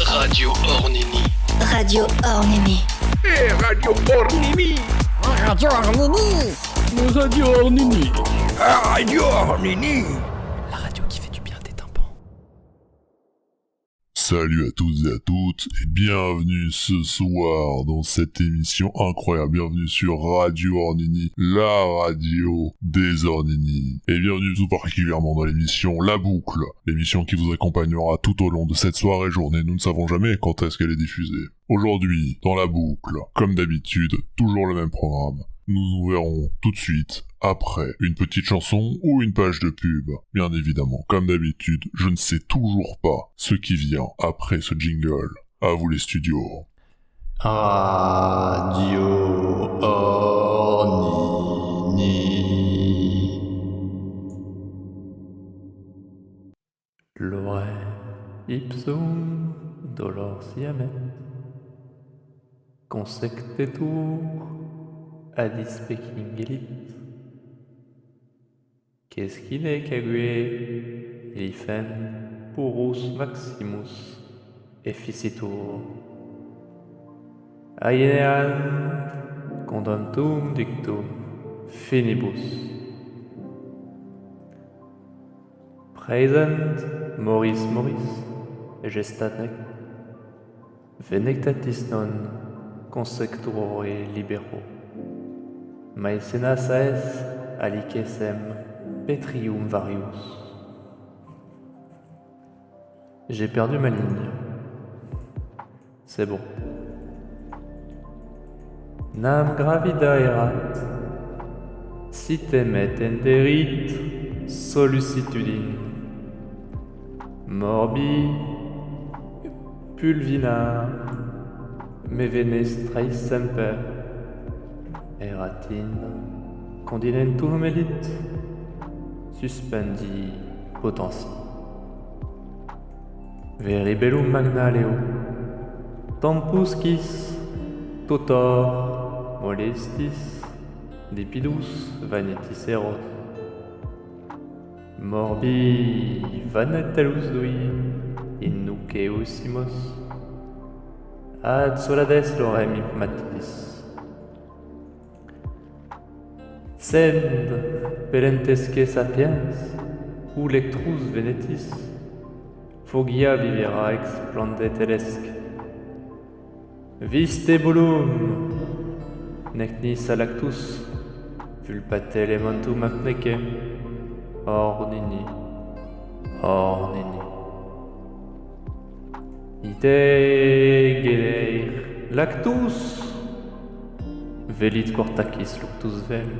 Radio Ornini. Radio Ornini. Radio Ornini. Radio Ornini. Radio Ornini. Radio Ornini. La radio qui fait du bien à tes tympans. Salut à tous et à toutes et bienvenue ce soir dans cette émission incroyable. Bienvenue sur Radio Ornini, la radio des Ornini. Et bienvenue tout particulièrement dans l'émission La Boucle, l'émission qui vous accompagnera tout au long de cette soirée journée. Nous ne savons jamais quand est-ce qu'elle est diffusée. Aujourd'hui, dans La Boucle, comme d'habitude, toujours le même programme. Nous nous verrons tout de suite après une petite chanson ou une page de pub. Bien évidemment, comme d'habitude, je ne sais toujours pas ce qui vient après ce jingle. À vous les studios. Radio Ornini. Lorem ipsum dolor siamet consectetur ad specingelit quescine cague elifen purus maximus efficitur aenean condamtum dictum finibus praesent moris gestat nec venectatis non consecturore libero Maecenas aes alicesem petrium varius. J'ai perdu ma ligne. C'est bon. Nam gravida erat, sitem et enderit solicitudine. Morbi pulvina me venestrais semper. Eratin condinentum elit suspendi potensi veri bellum magna leo tempus quis totor molestis dipidus vanitis eros morbi vanetelus dui in nuceusimos ad solades lorem impmatis sed perentesque sapiens ou lectrus venetis fogia vivera explandet telesque vistebulum nec nis alactus vulpate elementum acnece ornini ite geneir lactus velit portacis luctus vel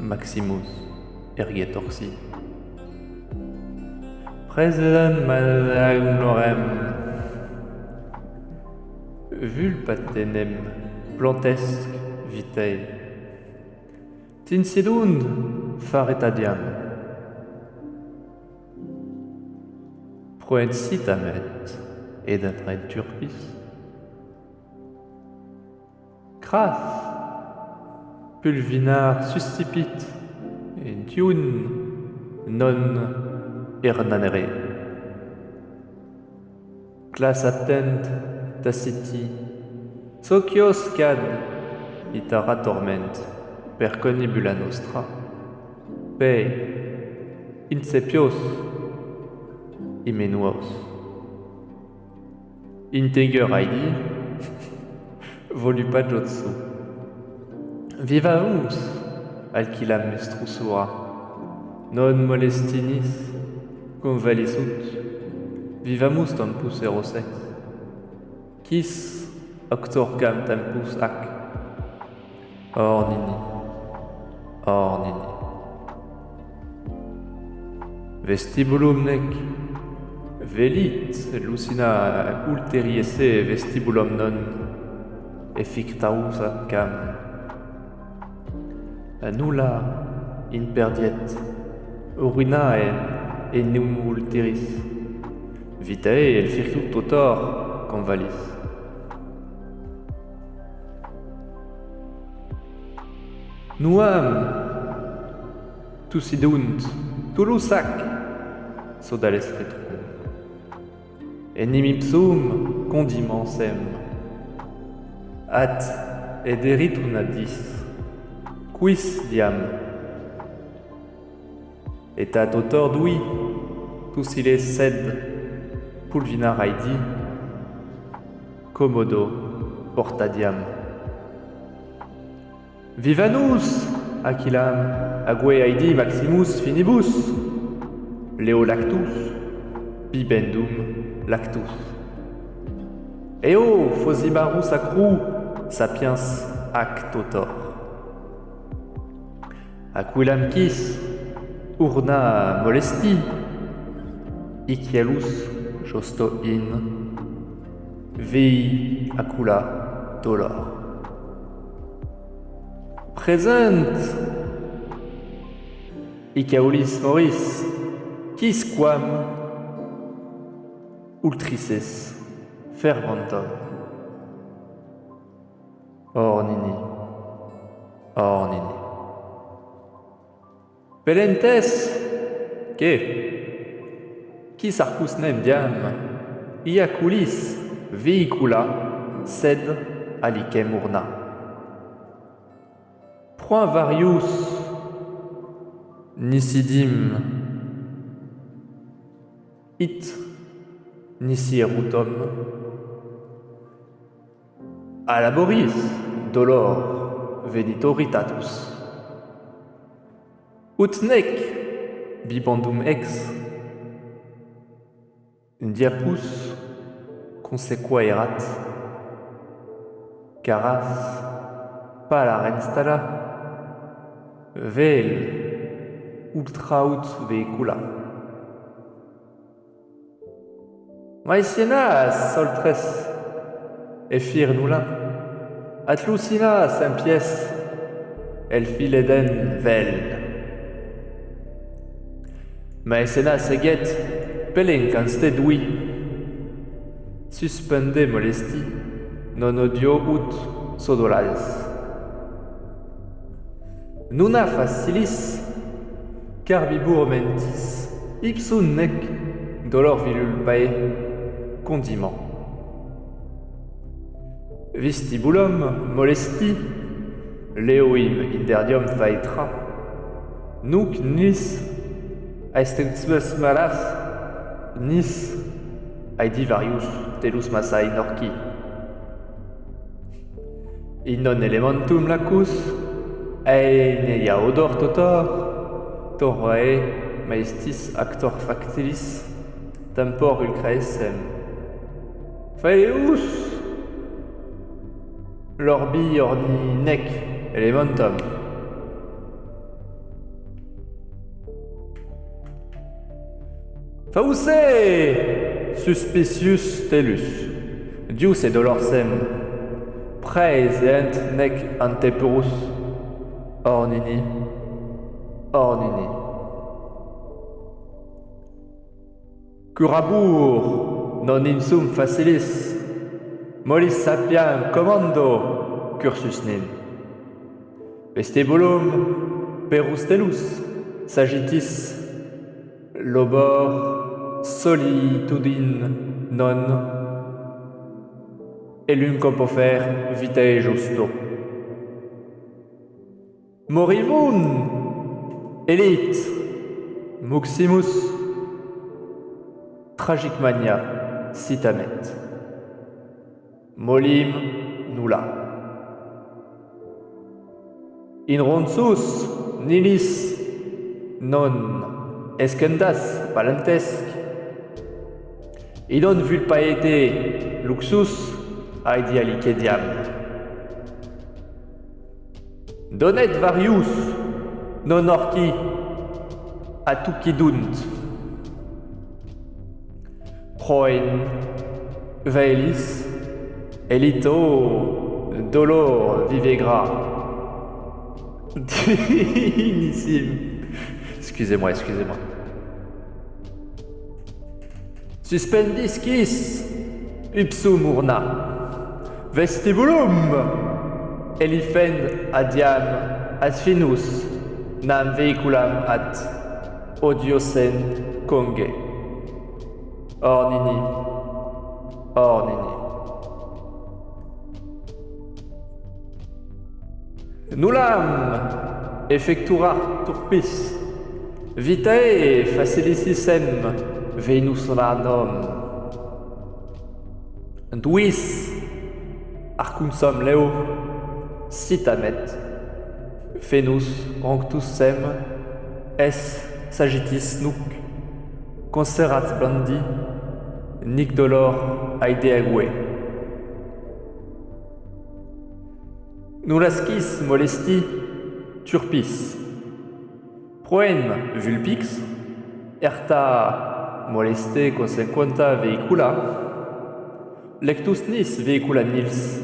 Maximus erget orsi Praesent magnorem vulpatenem plantesc vitae tinsidunt faretadiam proensitamet edatret turpis cras pulvinar suscipit diun non ernanere clas attent taciti socios cad itara torment per conibula nostra pe incepios imenuos integer aidi volupat jotsu Vivamus, alquilam mestrusura, non molestinis, convalisut, vivamus tempus erosex, quis octorcam tempus ac, ornini, vestibulum nec, velit lucina ulteriese vestibulum non, effictaus cam, nulla imperdiet urinae enum ulteris vitae el virtut totor convalis nuam tusidunt tulusac sodales retrum enimipsum condimensem. At ederiturnadis, quis diam? Etat autor dui, tucile sed, pulvina raidi, commodo portadiam. Vivanus, aquilam, ague aidi maximus finibus, leo lactus, bibendum lactus. Eo fosibarus acru, sapiens ac totor. Aquilam quis, urna molesti, icialus josto in, vei acula dolor. Present, icaolis moris, quisquam ultrices fermentum. Ornini, ornini. Pelentes, quis arcus nem diam, iaculis veicula sed alicem urna. Point varius nisidim it nisi erutum a laboris dolor venitoritatus ut nec bibendum ex diapus consequa erat caras palar installa vel ultraut veicula. Maecienas soltres effir nulla, atlucina sempies el fileden vel. Maecenas eget pelencanste dui, suspende molesti non odio ut sodolais. Nuna facilis carbibur mentis ipsum nec dolor vilulpae condiment. Vestibulum molesti leoim interdium faetra nuc nis aestentibus malas nis aedi varius telus masai norci. In non elementum lacus neia odor totor, torvae maestis actor factilis, tempor ulcraesem. Faeus lorbi orni nec elementum. Fause suspicius telus, dius et dolorsem, praeseant nec antepurus. Ornini, ornini. Curabur non insum facilis, mollis sapiam commando cursus nin. Vestibulum perustellus, sagittis, lobor solitudin non, elum compofer vitae justo. Morimun, elit, muximus, tragic mania, citamet. Molim nulla. In ronsus, nilis, non escendas palentesc. Idon vulpaete luxus, aedialice diam. Donet varius, non orci, atucidunt. Proin, veelis, elito, dolor vivegra. Divinissime. Excusez-moi. Suspendis quis, ipsum urna. Vestibulum. Elifend adiam asfinus nam veiculam at odiosen conge. Ornini, Ornini. Nullam effecturar turpis, vitae facilicissem Venus ranum. Duis arcumsum leo citamet Venus ronctus sem es sagittis nuc conserat blandi nic dolor aedeague. Nulasquis molesti turpis proem vulpix erta moleste consequenta veicula lectus nis veicula nils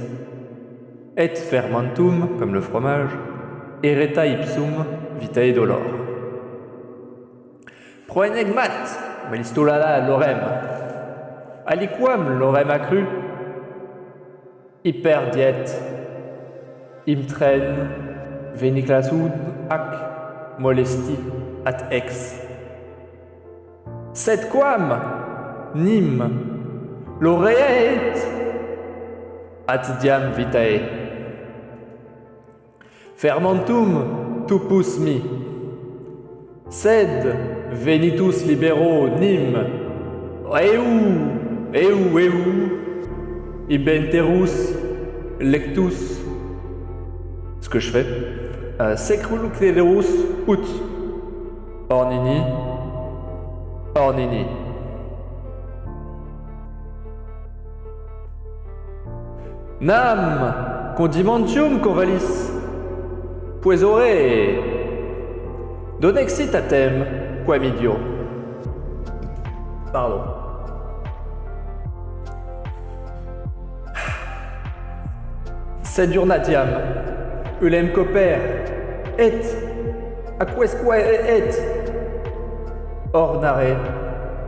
et fermentum comme le fromage ereta ipsum vitae dolor proenegmat melistolala lorem aliquam lorem accru hyper diet imtren veniclasud ac molesti at ex sed quam nim loreet at diam vitae fermentum tupus mi sed venitus libero nim eu ibenterus lectus ce que je fais secruluclerus ut ornini nam condimentium convalis puesore donexitatem quam idio. Pardon. Sed urnatiam ulem coper et aquesque et ornare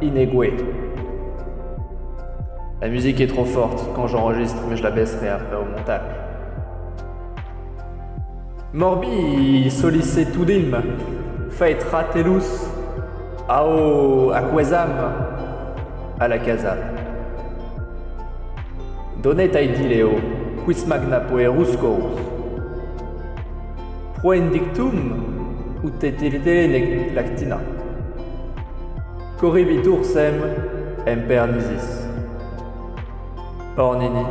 inegue. La musique est trop forte quand j'enregistre, mais je la baisserai après au montage. Morbi sollicitudim faetra telus ao aquesam à la casa. Donet aedileo quis magna pueruscorus proendictum ut etilite lactina corribitur sem empernisis. Ornini.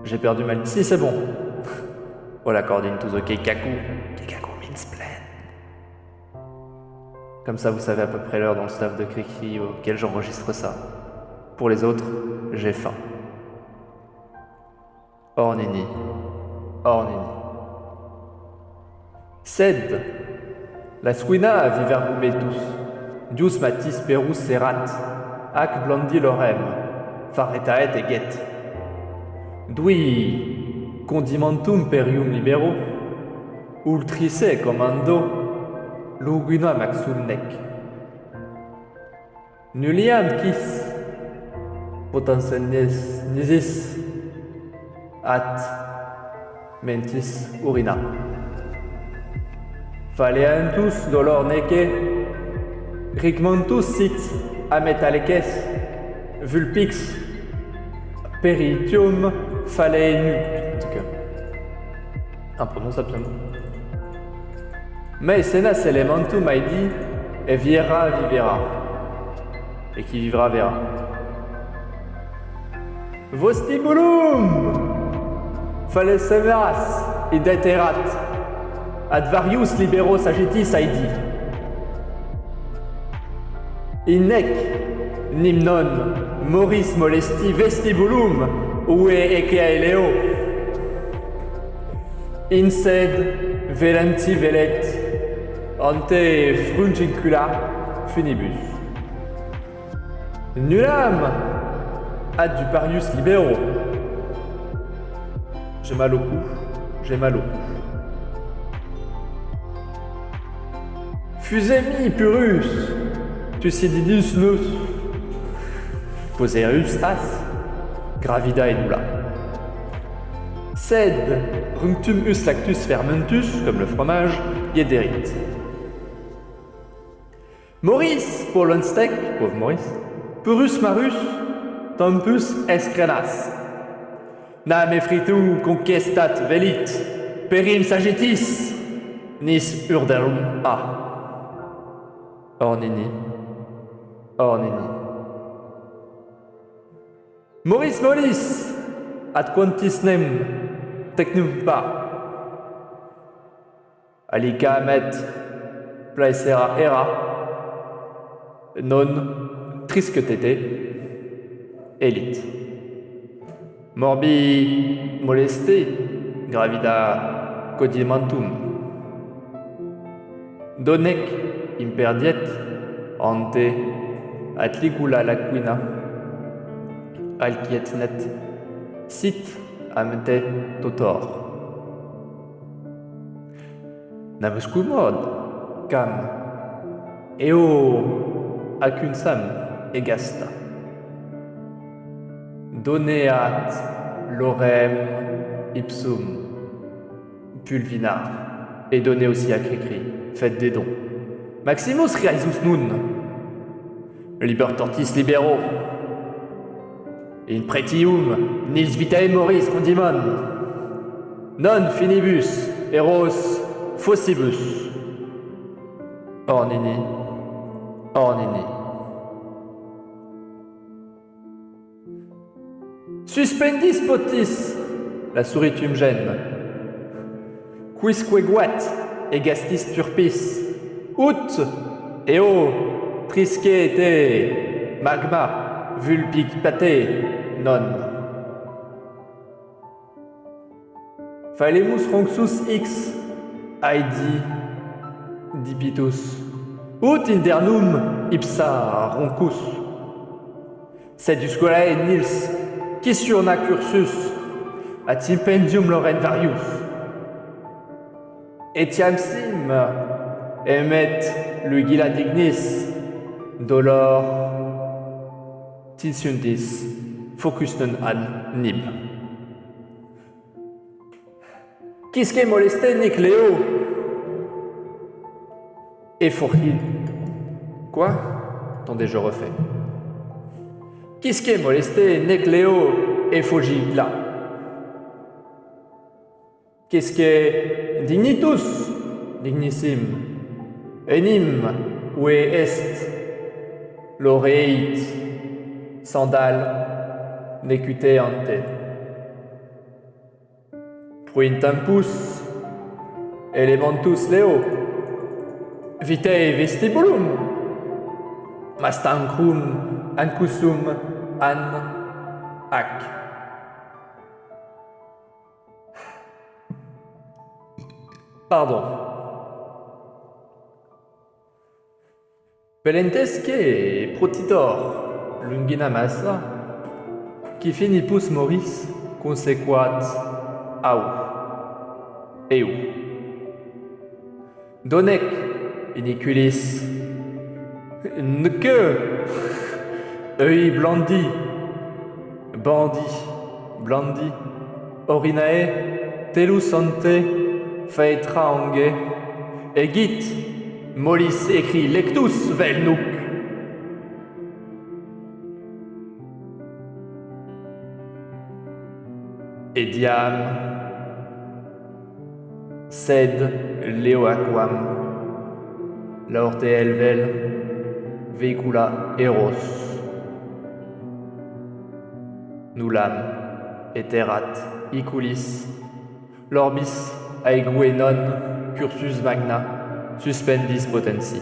J'ai perdu ma... Si, c'est bon. All according to the keikaku. Keikaku means plan. Comme ça, vous savez à peu près l'heure dans le staff de Cricri auquel j'enregistre ça. Pour les autres, j'ai faim. Ornini. Sed la suina viverbumetus dius matis perus serat ac blondi lorem faretaet eget dui condimentum perium libero ultrice commando luguna maxum nec nulliam quis potensenes nisis at mentis urina Faleantus dolor nece, rigmentus sit ametaleces, vulpix, peritium falaenu. En tout cas, imprononçable. Mais senas elementum aedi, et viera vivera. Et qui vivra verra. Vostibulum! Faleseveras, ideterat. Ad varius libero sagittis aedi. Innec nimnon moris molesti vestibulum ue eceaeleo. Insed velenti velet ante fruncicula funibus. Nullam ad duparius libero. J'ai mal au cou. Fusemi purus, Thucydidus nous, poserus as, gravida edula. Sed, runctum us lactus fermentus, comme le fromage, iederit. Maurice, Polonstec, pauvre Maurice. Purus Marus, Tempus Escrenas. Name fritu conquestat velit, perim sagittis, nis urderum a. Ornini. Ornini. Maurice, ad quantis nem tecnum pa. Alica met placera era, non trisquetete, elit. Morbi moleste, gravida codimentum. Donec imperdiet, ante atligula laquina, alquiet net, sit amte totor. Navuscu mod, cam, eo acunsam egasta. Doneat lorem ipsum pulvinar. Et donnez aussi à Cricri, faites des dons. Maximus Riasus nun, liber tortis libero, in pretium nils vitae moris condimon, non finibus eros fossibus. Ornini, ornini. Suspendis potis, la souritum gêne. Quisque guat, egastis turpis, ut, eo, trisque te, magma, vulpicpate, non. Falemus ronxus x, aedi, dipitus, ut internum ipsa roncus. Seduscolae nils, quissurna cursus, atipendium loren varius. Etiam sim emet lugila dignis dolor tinsuntis focus non an nib. Quisque moleste nic leo efforti. Quoi? Attendez, je refais. Quisque moleste nec leo effogila. Quisque dignitus, dignissim, enim, ue est, loreit, sandal, necute ante. Pruintempus, elementus leo, vitae vestibulum, mastancrum, ancusum, an, ac. Pardon. Pelentesque protitor lungina massa, qui finipus moris consequat au, eu. Donec iniculis, nque, œil blandi, blandi, orinae, telus ante, Faetra ange, egit, mollis écrit lectus vel nuc. Ediam, sed leo aquam, laorte elvel, veicula eros. Nullam, eterat, iculis, lorbis, aegue non cursus magna suspendis potensi.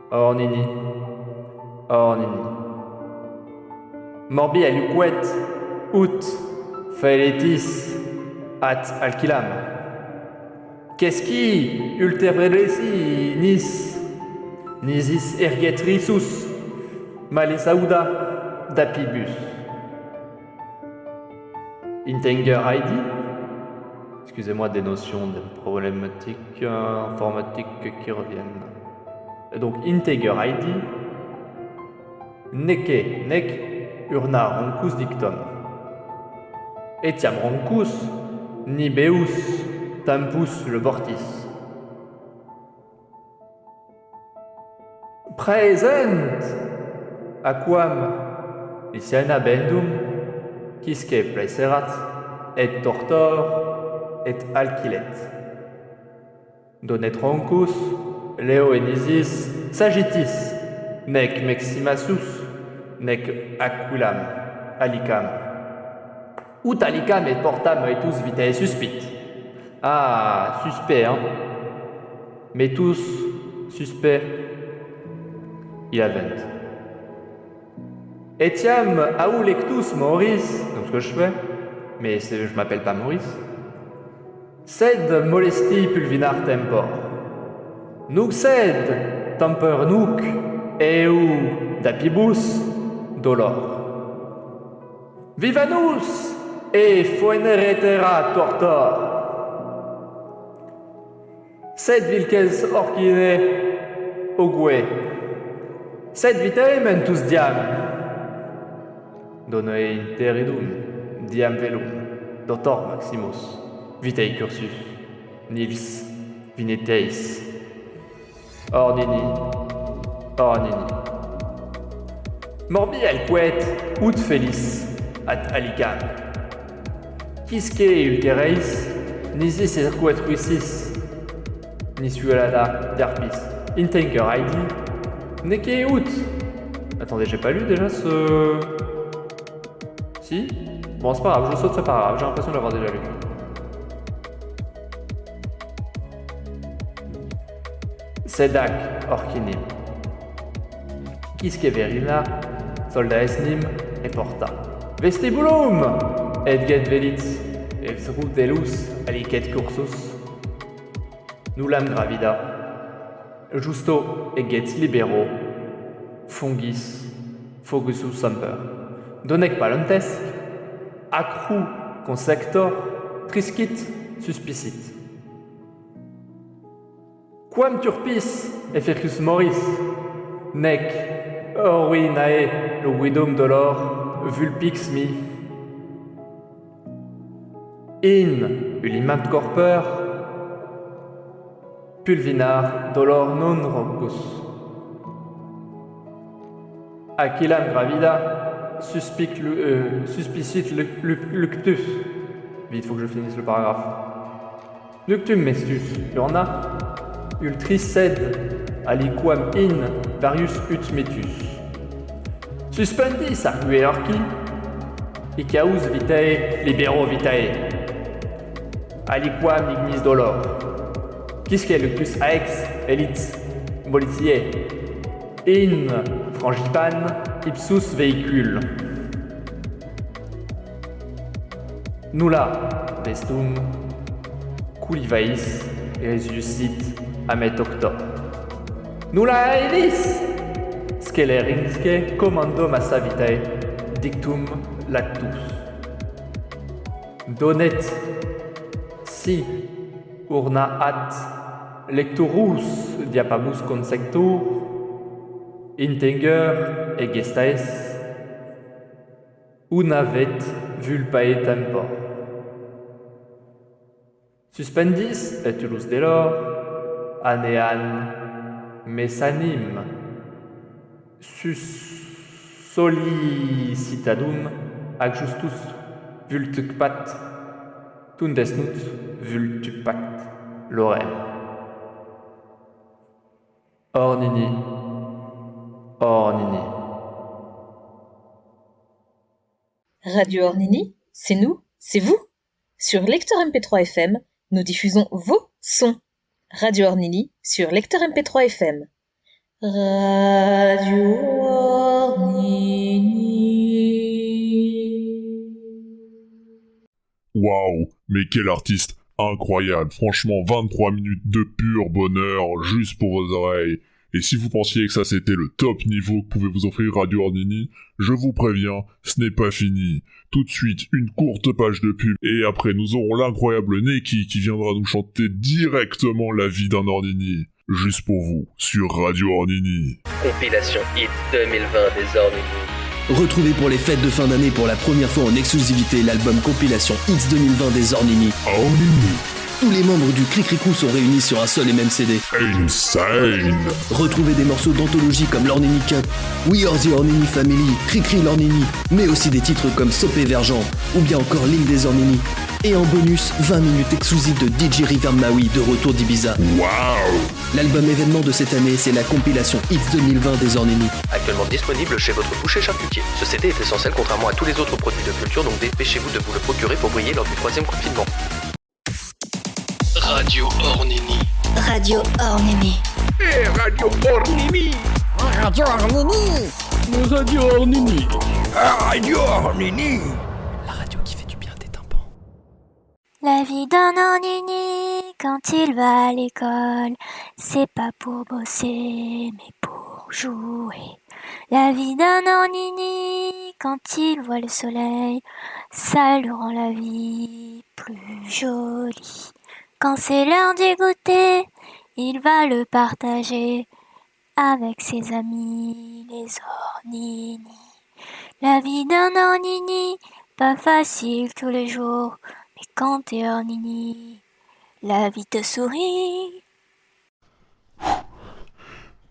Ornini, ornini. Morbi aliquet, ut, faeletis, at alquilam. Quesci ulterveresi nisis erget risus, malisauda dapibus. Intenger Heidi. Excusez-moi des notions de problématiques informatiques qui reviennent. Donc, integer ID, nec, urna roncus dictum. Etiam roncus, nibeus, tempus le bortis. Present! Aquam, Isiana Bendum, Quisque placerat, et tortor, et alquilet. Donet troncus, Leo enisis, sagittis, nec meximasus, nec aquilam, alicam. Ut alicam et portam metus vitae suspit. Ah, suspect, hein. Metus, suspect, il avent. Etiam au lectus Maurice, donc ce que je fais, mais je m'appelle pas Maurice. Sed molesti pulvinar tempor. Nunc sed temper nuc eu dapibus dolor. Vivanus e foeneretera tortor. Sed vilces orcine ogue. Sed vitae mentus diam. Donae interidum, diam velum, dotor Maximus, vitae cursus, Nils, vineteis, ornini, ornini. Morbi alquet, ut felis, ad alicam. Quisque ultereis, nisi circuitruisis, nisuelada d'arpis, intenker aidi, nece ut. Attendez, j'ai pas lu déjà ce... Si? Bon, c'est pas grave, je saute, c'est pas grave, j'ai l'impression de l'avoir déjà lu. Sedac orcinim. Quisque verina, solda esnim, et porta. Vestibulum! Et get velit, et vsrudelus, alicet cursus. Nullam gravida. Justo eget libero. Fungis, fogusus semper. Donec palentes, accru consector, triscit, suspicit. Quam turpis efficus moris, nec orinae luguidum dolor vulpix mi. In ulimant corper, pulvinar dolor non roncus. Aquilam gravida, suspicit luctus. Vite, faut que je finisse le paragraphe. Luctum mestus, urna, ultris sed, aliquam in varius ut metus. Suspendis argue orci, icaus vitae libero vitae. Aliquam ignis dolor. Quisque luctus aex, elit, molitiae. In frangipan, ipsus veicule. Nulla vestum, culivais, resuscit amet octo. Nulla aelis, scelerinsque commandum assa vitae, dictum lactus. Donet, si, urna at, lectorus diapamus consectur, integer et gestaes, unavet vulpae tempor. Suspendis et ulus delor, anean mesanim, solicitadum ac justus vultucpat, tundesnut vultupat lorem. Ornini, ornini. Radio Ornini, c'est nous, c'est vous. Sur Lecteur MP3 FM, nous diffusons vos sons. Radio Ornini sur Lecteur MP3 FM. Radio Ornini. Waouh, mais quel artiste incroyable. Franchement, 23 minutes de pur bonheur juste pour vos oreilles. Et si vous pensiez que ça c'était le top niveau que pouvait vous offrir Radio Ornini, je vous préviens, ce n'est pas fini. Tout de suite, une courte page de pub, et après nous aurons l'incroyable Neki qui viendra nous chanter directement la vie d'un Ornini. Juste pour vous, sur Radio Ornini. Compilation Hit 2020 des Ornini. Retrouvez pour les fêtes de fin d'année pour la première fois en exclusivité l'album compilation Hits 2020 des Ornini. Ornini. Tous les membres du Cricri-Crew sont réunis sur un seul et même CD. Insane. Retrouvez des morceaux d'anthologie comme l'Ornini Cup, We Are the Ornini Family, Cricri l'Ornini, mais aussi des titres comme Sopé Vergent ou bien encore l'île des Ornini. Et en bonus, 20 minutes exclusives de DJ River Maui de retour d'Ibiza. Waouh. L'album événement de cette année, c'est la compilation Hits 2020 des Ornini. Actuellement disponible chez votre boucher charcutier. Ce CD est essentiel contrairement à tous les autres produits de culture, donc dépêchez-vous de vous le procurer pour briller lors du 3e confinement. Radio Ornini. Radio Ornini. Et Radio Ornini. Radio Ornini. Radio Ornini. Radio Ornini. La radio qui fait du bien des tympans. La vie d'un Ornini quand il va à l'école, c'est pas pour bosser, mais pour jouer. La vie d'un Ornini quand il voit le soleil, ça lui rend la vie plus jolie. Quand c'est l'heure du goûter, il va le partager avec ses amis, les Ornini. La vie d'un Ornini, pas facile tous les jours, mais quand t'es Ornini, la vie te sourit.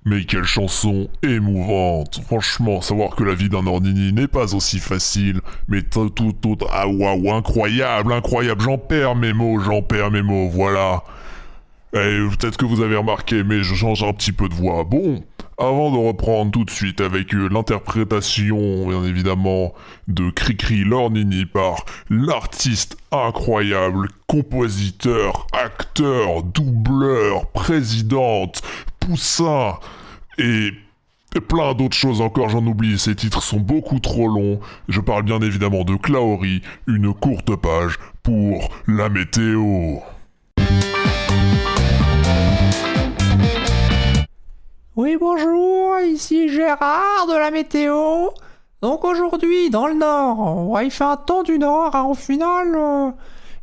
Mais quelle chanson émouvante. Franchement, savoir que la vie d'un Ornini n'est pas aussi facile, mais tout, ah waouh, incroyable, j'en perds mes mots, voilà. Et peut-être que vous avez remarqué, mais je change un petit peu de voix. Bon, avant de reprendre tout de suite avec l'interprétation, bien évidemment, de Cricri l'Ornini par l'artiste incroyable, compositeur, acteur, doubleur, présidente, Poussin et plein d'autres choses encore, j'en oublie, ces titres sont beaucoup trop longs. Je parle bien évidemment de Klaori, une courte page pour la météo. Oui, bonjour, ici Gérard de la météo. Donc aujourd'hui, dans le nord, il fait un temps du nord, hein, au final,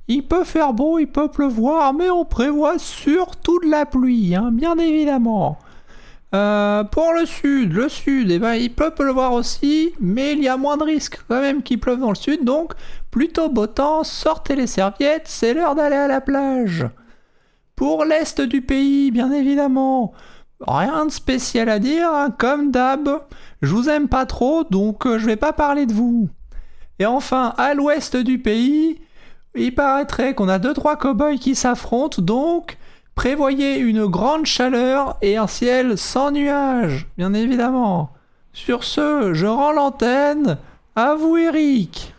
il peut faire beau, il peut pleuvoir, mais on prévoit surtout de la pluie, hein, bien évidemment. Pour le sud, eh ben, il peut pleuvoir aussi, mais il y a moins de risques quand même qu'il pleuve dans le sud, donc plutôt beau temps, sortez les serviettes, c'est l'heure d'aller à la plage. Pour l'est du pays, bien évidemment, rien de spécial à dire, hein, comme d'hab, je vous aime pas trop, donc je vais pas parler de vous. Et enfin, à l'ouest du pays, il paraîtrait qu'on a 2-3 cow-boys qui s'affrontent, donc prévoyez une grande chaleur et un ciel sans nuages, bien évidemment. Sur ce, je rends l'antenne. À vous, Eric.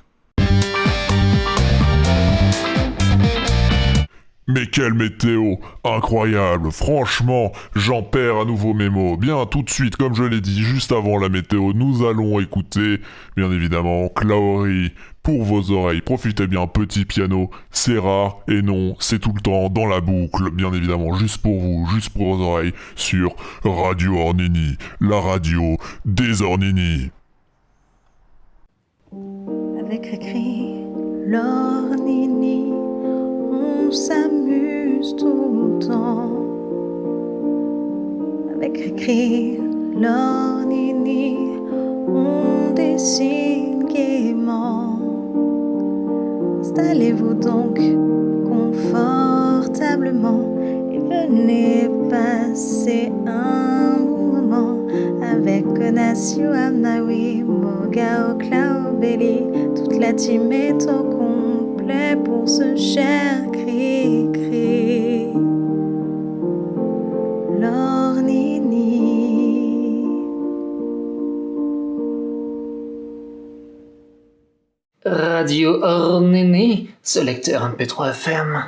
Mais quelle météo incroyable, franchement, j'en perds à nouveau mes mots. Bien, tout de suite, comme je l'ai dit juste avant la météo, nous allons écouter, bien évidemment, Klaori pour vos oreilles. Profitez bien, petit piano, c'est rare, et non, c'est tout le temps dans la boucle, bien évidemment, juste pour vous, juste pour vos oreilles, sur Radio Ornini, la radio des Ornini. Avec Cricri, l'Ornini, on s'amuse tout le temps. Avec Cricri, l'Ornini, on dessine gaiement. Installez-vous donc confortablement et venez passer un bon moment avec Onasio Amnawi, Mogao Klaobeli. Toute la team est au complet pour ce cher Cricri l'Ornini. Radio Ornini, ce lecteur MP3 FM.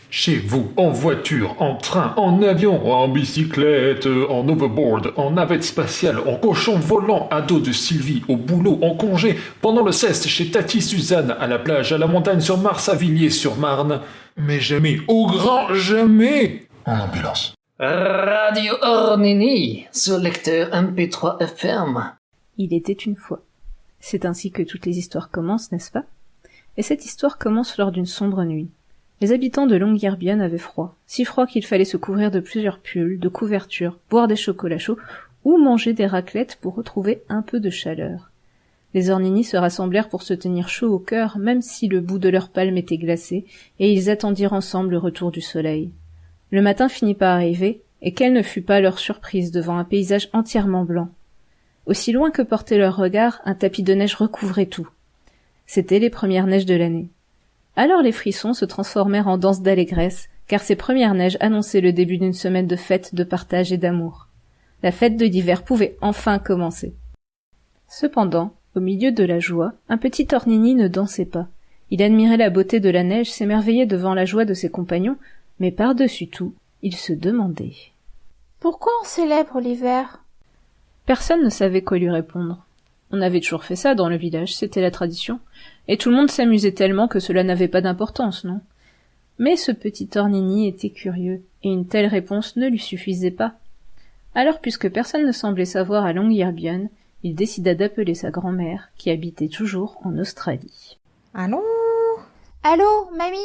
Chez vous, en voiture, en train, en avion, en bicyclette, en overboard, en navette spatiale, en cochon volant, à dos de Sylvie, au boulot, en congé, pendant le ceste chez Tati Suzanne, à la plage, à la montagne sur Mars, à Villiers-sur-Marne. Mais jamais, au grand jamais, en ambulance. Radio Ornini, ce lecteur MP3 FM. Il était une fois. C'est ainsi que toutes les histoires commencent, n'est-ce pas? Et cette histoire commence lors d'une sombre nuit. Les habitants de Longyearbyen avaient froid, si froid qu'il fallait se couvrir de plusieurs pulls, de couvertures, boire des chocolats chauds ou manger des raclettes pour retrouver un peu de chaleur. Les Ornini se rassemblèrent pour se tenir chaud au cœur, même si le bout de leur palme était glacé, et ils attendirent ensemble le retour du soleil. Le matin finit par arriver, et quelle ne fut pas leur surprise devant un paysage entièrement blanc. Aussi loin que portait leur regard, un tapis de neige recouvrait tout. C'étaient les premières neiges de l'année. Alors les frissons se transformèrent en danse d'allégresse, car ces premières neiges annonçaient le début d'une semaine de fête, de partage et d'amour. La fête de l'hiver pouvait enfin commencer. Cependant, au milieu de la joie, un petit Ornini ne dansait pas. Il admirait la beauté de la neige, s'émerveillait devant la joie de ses compagnons, mais par-dessus tout, il se demandait. Pourquoi on célèbre l'hiver? Personne ne savait quoi lui répondre. On avait toujours fait ça dans le village, c'était la tradition, et tout le monde s'amusait tellement que cela n'avait pas d'importance, non? Mais ce petit Ornini était curieux, et une telle réponse ne lui suffisait pas. Alors, puisque personne ne semblait savoir à Longyearbyen, il décida d'appeler sa grand-mère, qui habitait toujours en Australie. Allô? Allô, mamie?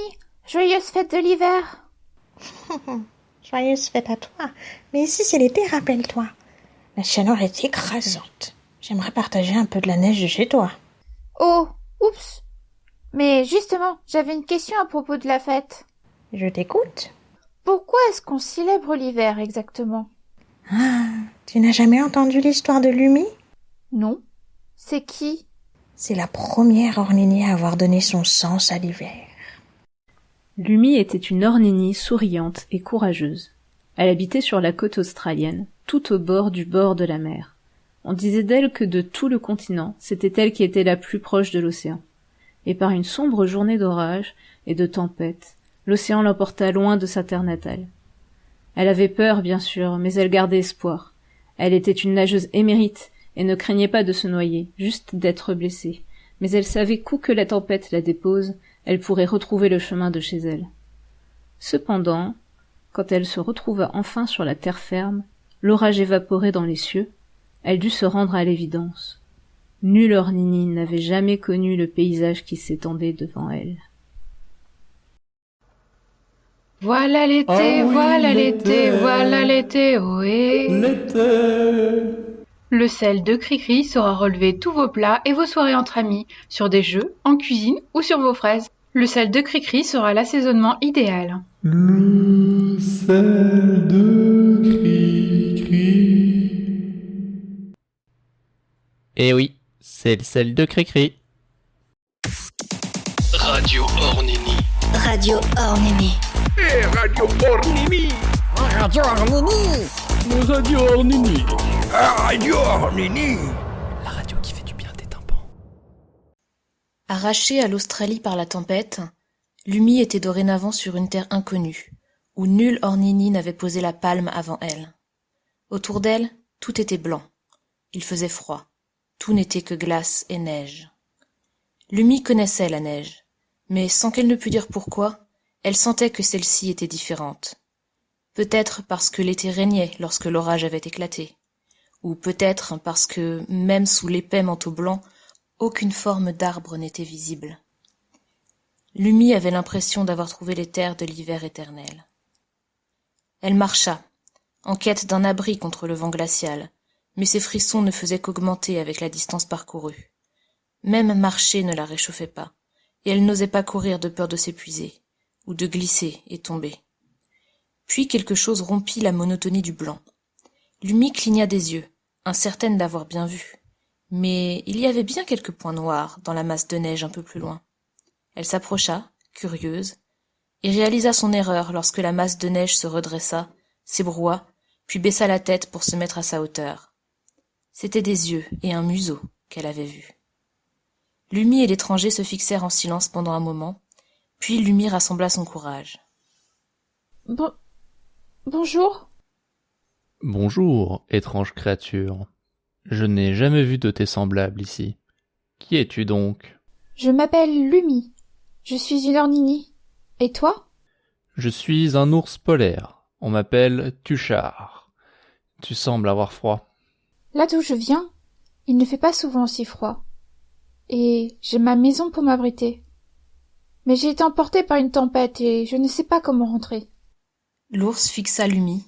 Joyeuse fête de l'hiver! Joyeuse fête à toi. Mais ici, c'est l'été, rappelle-toi. La chaleur est écrasante. J'aimerais partager un peu de la neige de chez toi. Oh, oups! Mais justement, j'avais une question à propos de la fête. Je t'écoute. Pourquoi est-ce qu'on célèbre l'hiver exactement? Ah, tu n'as jamais entendu l'histoire de Lumi? Non. C'est qui? C'est la première Ornini à avoir donné son sens à l'hiver. Lumi était une Ornini souriante et courageuse. Elle habitait sur la côte australienne, tout au bord de la mer. On disait d'elle que de tout le continent, c'était elle qui était la plus proche de l'océan. Et par une sombre journée d'orage et de tempête, l'océan l'emporta loin de sa terre natale. Elle avait peur, bien sûr, mais elle gardait espoir. Elle était une nageuse émérite et ne craignait pas de se noyer, juste d'être blessée. Mais elle savait qu'où que la tempête la dépose, elle pourrait retrouver le chemin de chez elle. Cependant, quand elle se retrouva enfin sur la terre ferme, l'orage évaporé dans les cieux, elle dut se rendre à l'évidence. Nulle Ornini n'avait jamais connu le paysage qui s'étendait devant elle. Voilà l'été, Ah oui, voilà l'été. l'été, voilà l'été, ohé. L'été! Le sel de Cricri saura relever tous vos plats et vos soirées entre amis, sur des jeux, en cuisine ou sur vos fraises. Le sel de Cricri sera l'assaisonnement idéal. Le sel de Cricri. Eh oui, c'est le sel de Cricri. Radio Ornini. Radio Ornini. Et Radio Ornini. Radio Ornini. Radio Ornini. Radio Ornini. La radio qui fait du bien des tympans. Arrachée à l'Australie par la tempête, Lumi était dorénavant sur une terre inconnue, où nulle Ornini n'avait posé la palme avant elle. Autour d'elle, tout était blanc. Il faisait froid. Tout n'était que glace et neige. Lumi connaissait la neige, mais sans qu'elle ne pût dire pourquoi, elle sentait que celle-ci était différente. Peut-être parce que l'été régnait lorsque l'orage avait éclaté, ou peut-être parce que, même sous l'épais manteau blanc, aucune forme d'arbre n'était visible. Lumi avait l'impression d'avoir trouvé les terres de l'hiver éternel. Elle marcha, en quête d'un abri contre le vent glacial, mais ses frissons ne faisaient qu'augmenter avec la distance parcourue. Même marcher ne la réchauffait pas, et elle n'osait pas courir de peur de s'épuiser, ou de glisser et tomber. Puis quelque chose rompit la monotonie du blanc. Lumi cligna des yeux, incertaine d'avoir bien vu. Mais il y avait bien quelques points noirs dans la masse de neige un peu plus loin. Elle s'approcha, curieuse, et réalisa son erreur lorsque la masse de neige se redressa, s'ébroua, puis baissa la tête pour se mettre à sa hauteur. C'étaient des yeux et un museau qu'elle avait vus. Lumi et l'étranger se fixèrent en silence pendant un moment, puis Lumi rassembla son courage. Bonjour. Bonjour, étrange créature. Je n'ai jamais vu de tes semblables ici. Qui es-tu donc? Je m'appelle Lumi. Je suis une Ornini. Et toi? Je suis un ours polaire. On m'appelle Tuchar. Tu sembles avoir froid. Là d'où je viens, il ne fait pas souvent aussi froid. Et j'ai ma maison pour m'abriter. Mais j'ai été emportée par une tempête et je ne sais pas comment rentrer. L'ours fixa Lumi,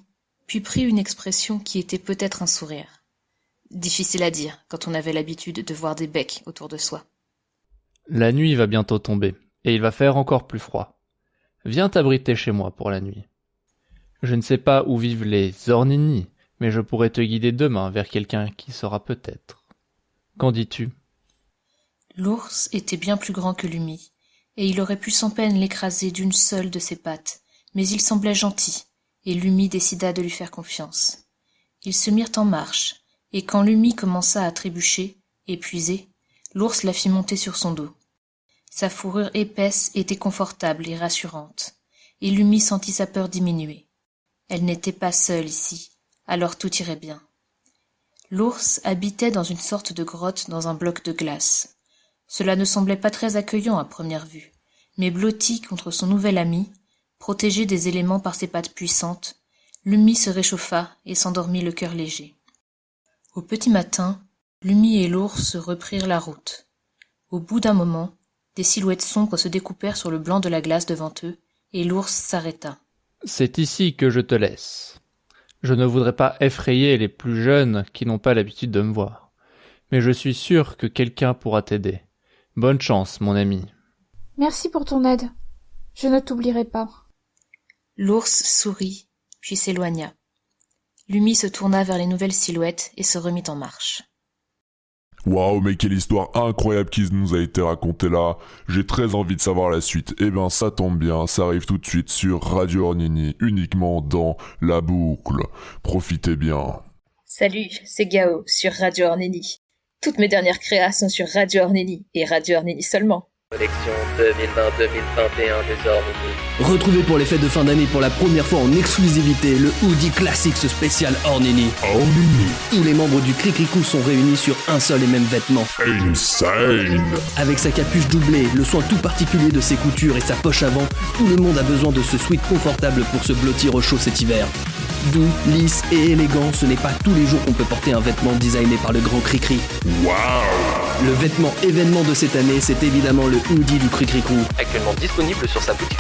puis prit une expression qui était peut-être un sourire. Difficile à dire quand on avait l'habitude de voir des becs autour de soi. La nuit va bientôt tomber, et il va faire encore plus froid. Viens t'abriter chez moi pour la nuit. Je ne sais pas où vivent les Ornini, mais je pourrais te guider demain vers quelqu'un qui saura peut-être. Qu'en dis-tu ? L'ours était bien plus grand que Lumi, et il aurait pu sans peine l'écraser d'une seule de ses pattes, mais il semblait gentil, et Lumi décida de lui faire confiance. Ils se mirent en marche, et quand Lumi commença à trébucher, épuisé, l'ours la fit monter sur son dos. Sa fourrure épaisse était confortable et rassurante, et Lumi sentit sa peur diminuer. Elle n'était pas seule ici, alors tout irait bien. L'ours habitait dans une sorte de grotte dans un bloc de glace. Cela ne semblait pas très accueillant à première vue, mais blotti contre son nouvel ami, protégé des éléments par ses pattes puissantes, Lumi se réchauffa et s'endormit le cœur léger. Au petit matin, Lumi et l'ours reprirent la route. Au bout d'un moment, des silhouettes sombres se découpèrent sur le blanc de la glace devant eux, et l'ours s'arrêta. C'est ici que je te laisse. Je ne voudrais pas effrayer les plus jeunes qui n'ont pas l'habitude de me voir. Mais je suis sûr que quelqu'un pourra t'aider. Bonne chance, mon ami. Merci pour ton aide. Je ne t'oublierai pas. L'ours sourit, puis s'éloigna. Lumi se tourna vers les nouvelles silhouettes et se remit en marche. Waouh, mais quelle histoire incroyable qui nous a été racontée là. J'ai très envie de savoir la suite. Eh ben, ça tombe bien, ça arrive tout de suite sur Radio Ornini, uniquement dans La Boucle. Profitez bien. Salut, c'est Gao sur Radio Ornini. Toutes mes dernières créas sont sur Radio Ornini et Radio Ornini seulement. Collection 2020-2021 des Ornini. Retrouvez pour les fêtes de fin d'année pour la première fois en exclusivité le Hoodie Classics spécial Ornini. Ornini. Tous les membres du Cricricou sont réunis sur un seul et même vêtement. Insane. Avec sa capuche doublée, le soin tout particulier de ses coutures et sa poche avant, tout le monde a besoin de ce sweat confortable pour se blottir au chaud cet hiver. Doux, lisse et élégant, ce n'est pas tous les jours qu'on peut porter un vêtement designé par le grand Cricri. Waouh. Le vêtement événement de cette année, c'est évidemment le hoodie du Cricricou. Actuellement disponible sur sa boutique.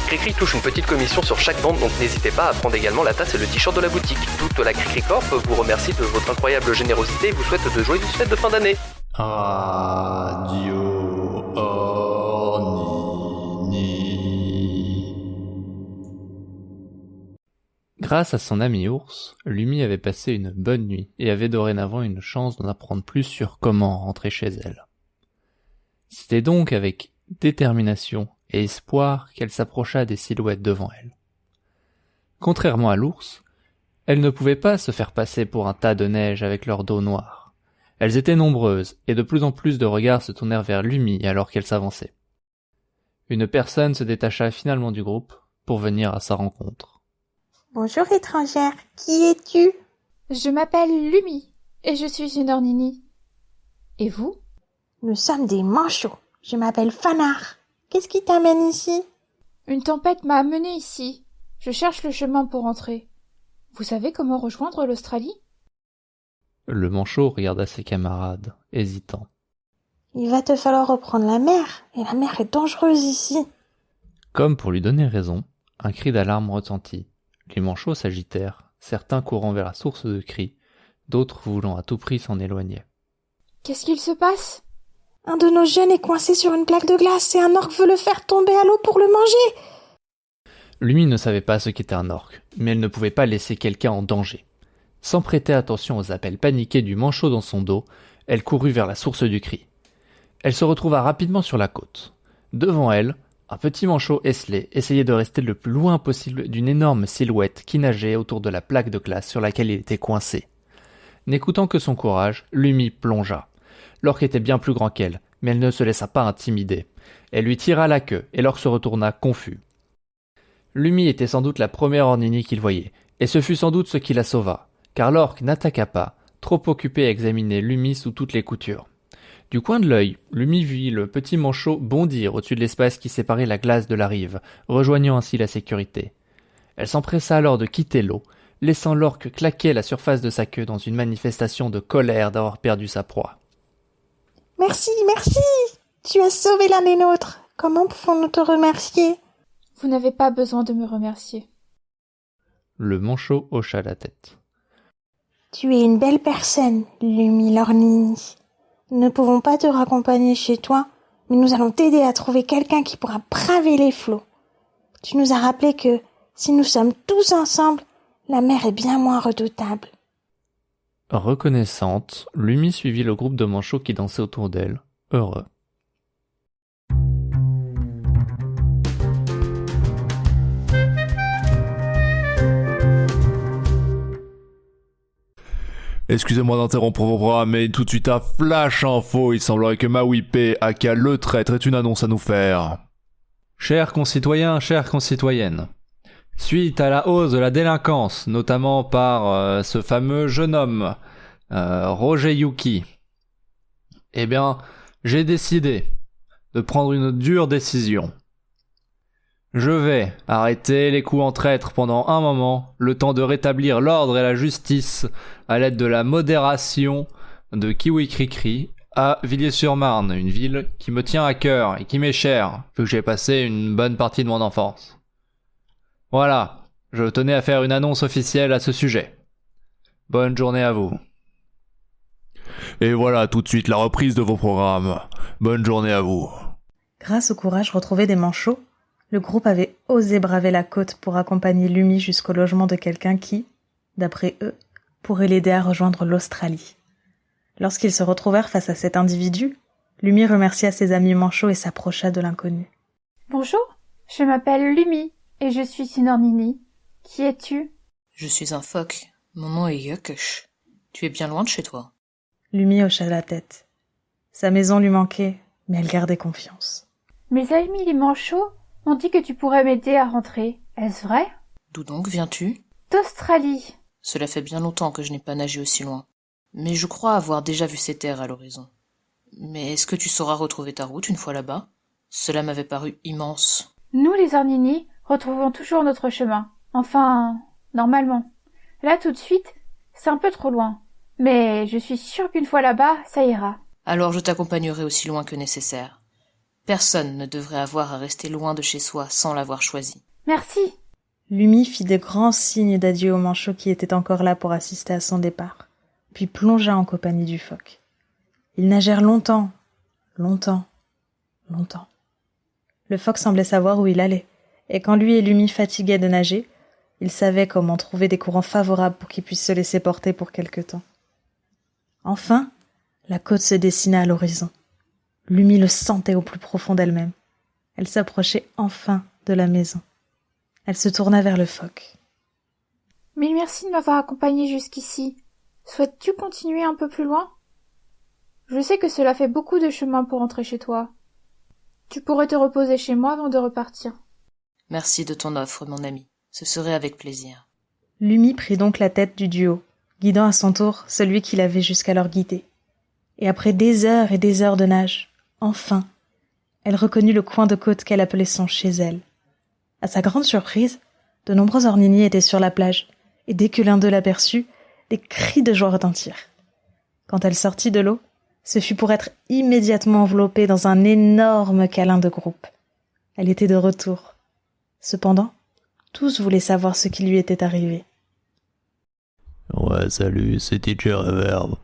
Cricri touche une petite commission sur chaque vente, donc n'hésitez pas à prendre également la tasse et le t-shirt de la boutique. Toute la Cricri Corp vous remercie de votre incroyable générosité et vous souhaite de joyeuses fêtes de fin d'année. Radio Ornini. Grâce à son ami ours, Lumi avait passé une bonne nuit et avait dorénavant une chance d'en apprendre plus sur comment rentrer chez elle. C'était donc avec détermination et espoir qu'elle s'approcha des silhouettes devant elle. Contrairement à l'ours, elle ne pouvait pas se faire passer pour un tas de neige avec leur dos noir. Elles étaient nombreuses et de plus en plus de regards se tournèrent vers Lumi alors qu'elle s'avançait. Une personne se détacha finalement du groupe pour venir à sa rencontre. Bonjour étrangère, qui es-tu? Je m'appelle Lumi, et je suis une Ornini. Et vous? Nous sommes des manchots. Je m'appelle Fanard. Qu'est-ce qui t'amène ici? Une tempête m'a amené ici. Je cherche le chemin pour entrer. Vous savez comment rejoindre l'Australie? Le manchot regarda ses camarades, hésitant. Il va te falloir reprendre la mer, et la mer est dangereuse ici. Comme pour lui donner raison, un cri d'alarme retentit. Les manchots s'agitèrent, certains courant vers la source de cris, d'autres voulant à tout prix s'en éloigner. Qu'est-ce qu'il se passe? Un de nos jeunes est coincé sur une plaque de glace et un orque veut le faire tomber à l'eau pour le manger. Lumi ne savait pas ce qu'était un orque, mais elle ne pouvait pas laisser quelqu'un en danger. Sans prêter attention aux appels paniqués du manchot dans son dos, elle courut vers la source du cri. Elle se retrouva rapidement sur la côte. Devant elle, un petit manchot esselé essayait de rester le plus loin possible d'une énorme silhouette qui nageait autour de la plaque de glace sur laquelle il était coincé. N'écoutant que son courage, Lumi plongea. L'orque était bien plus grand qu'elle, mais elle ne se laissa pas intimider. Elle lui tira la queue, et l'orque se retourna confus. Lumi était sans doute la première Ornini qu'il voyait, et ce fut sans doute ce qui la sauva, car l'orque n'attaqua pas, trop occupé à examiner Lumi sous toutes les coutures. Du coin de l'œil, Lumi vit le petit manchot bondir au-dessus de l'espace qui séparait la glace de la rive, rejoignant ainsi la sécurité. Elle s'empressa alors de quitter l'eau, laissant l'orque claquer la surface de sa queue dans une manifestation de colère d'avoir perdu sa proie. Merci, merci. Tu as sauvé l'un des nôtres. Comment pouvons-nous te remercier? Vous n'avez pas besoin de me remercier. Le manchot hocha la tête. Tu es une belle personne, Lumi Lornini. Nous ne pouvons pas te raccompagner chez toi, mais nous allons t'aider à trouver quelqu'un qui pourra braver les flots. Tu nous as rappelé que, si nous sommes tous ensemble, la mer est bien moins redoutable. Reconnaissante, Lumi suivit le groupe de manchots qui dansaient autour d'elle, heureux. Excusez-moi d'interrompre vos programmes, mais tout de suite à Flash Info, il semblerait que Mawipé, aka le traître, ait une annonce à nous faire. Chers concitoyens, chères concitoyennes, suite à la hausse de la délinquance, notamment par ce fameux jeune homme, Roger Yuki, eh bien, j'ai décidé de prendre une dure décision. Je vais arrêter les coups en traître pendant un moment, le temps de rétablir l'ordre et la justice à l'aide de la modération de Kiwi Cricri à Villiers-sur-Marne, une ville qui me tient à cœur et qui m'est chère, vu que j'ai passé une bonne partie de mon enfance. Voilà, je tenais à faire une annonce officielle à ce sujet. Bonne journée à vous. Et voilà tout de suite la reprise de vos programmes. Bonne journée à vous. Grâce au courage retrouvé des manchots, le groupe avait osé braver la côte pour accompagner Lumi jusqu'au logement de quelqu'un qui, d'après eux, pourrait l'aider à rejoindre l'Australie. Lorsqu'ils se retrouvèrent face à cet individu, Lumi remercia ses amis manchots et s'approcha de l'inconnu. Bonjour, je m'appelle Lumi et je suis une Ornini. Qui es-tu? Je suis un phoque. Mon nom est Yukush. Tu es bien loin de chez toi. Lumi hocha la tête. Sa maison lui manquait, mais elle gardait confiance. Mes amis les manchots m'ont dit que tu pourrais m'aider à rentrer. Est-ce vrai? D'où donc viens-tu? D'Australie. Cela fait bien longtemps que je n'ai pas nagé aussi loin. Mais je crois avoir déjà vu ces terres à l'horizon. Mais est-ce que tu sauras retrouver ta route une fois là-bas? Cela m'avait paru immense. Nous, les Ornini, retrouvons toujours notre chemin. Enfin, normalement. Là, tout de suite, c'est un peu trop loin. Mais je suis sûre qu'une fois là-bas, ça ira. Alors je t'accompagnerai aussi loin que nécessaire. Personne ne devrait avoir à rester loin de chez soi sans l'avoir choisi. Merci. Lumi fit de grands signes d'adieu aux manchots qui étaient encore là pour assister à son départ, puis plongea en compagnie du phoque. Ils nagèrent longtemps. Le phoque semblait savoir où il allait, et quand lui et Lumi fatiguaient de nager, il savait comment trouver des courants favorables pour qu'ils puissent se laisser porter pour quelque temps. Enfin, la côte se dessina à l'horizon. Lumi le sentait au plus profond d'elle-même. Elle s'approchait enfin de la maison. Elle se tourna vers le phoque. Mille merci de m'avoir accompagné jusqu'ici. Souhaites-tu continuer un peu plus loin? Je sais que cela fait beaucoup de chemin pour rentrer chez toi. Tu pourrais te reposer chez moi avant de repartir. Merci de ton offre, mon ami. Ce serait avec plaisir. Lumi prit donc la tête du duo, guidant à son tour celui qui l'avait jusqu'alors guidé. Et après des heures et des heures de nage, enfin, elle reconnut le coin de côte qu'elle appelait son chez elle. À sa grande surprise, de nombreux Ornini étaient sur la plage, et dès que l'un d'eux l'aperçut, des cris de joie retentirent. Quand elle sortit de l'eau, ce fut pour être immédiatement enveloppée dans un énorme câlin de groupe. Elle était de retour. Cependant, tous voulaient savoir ce qui lui était arrivé. Ouais, salut, c'est DJ Reverb.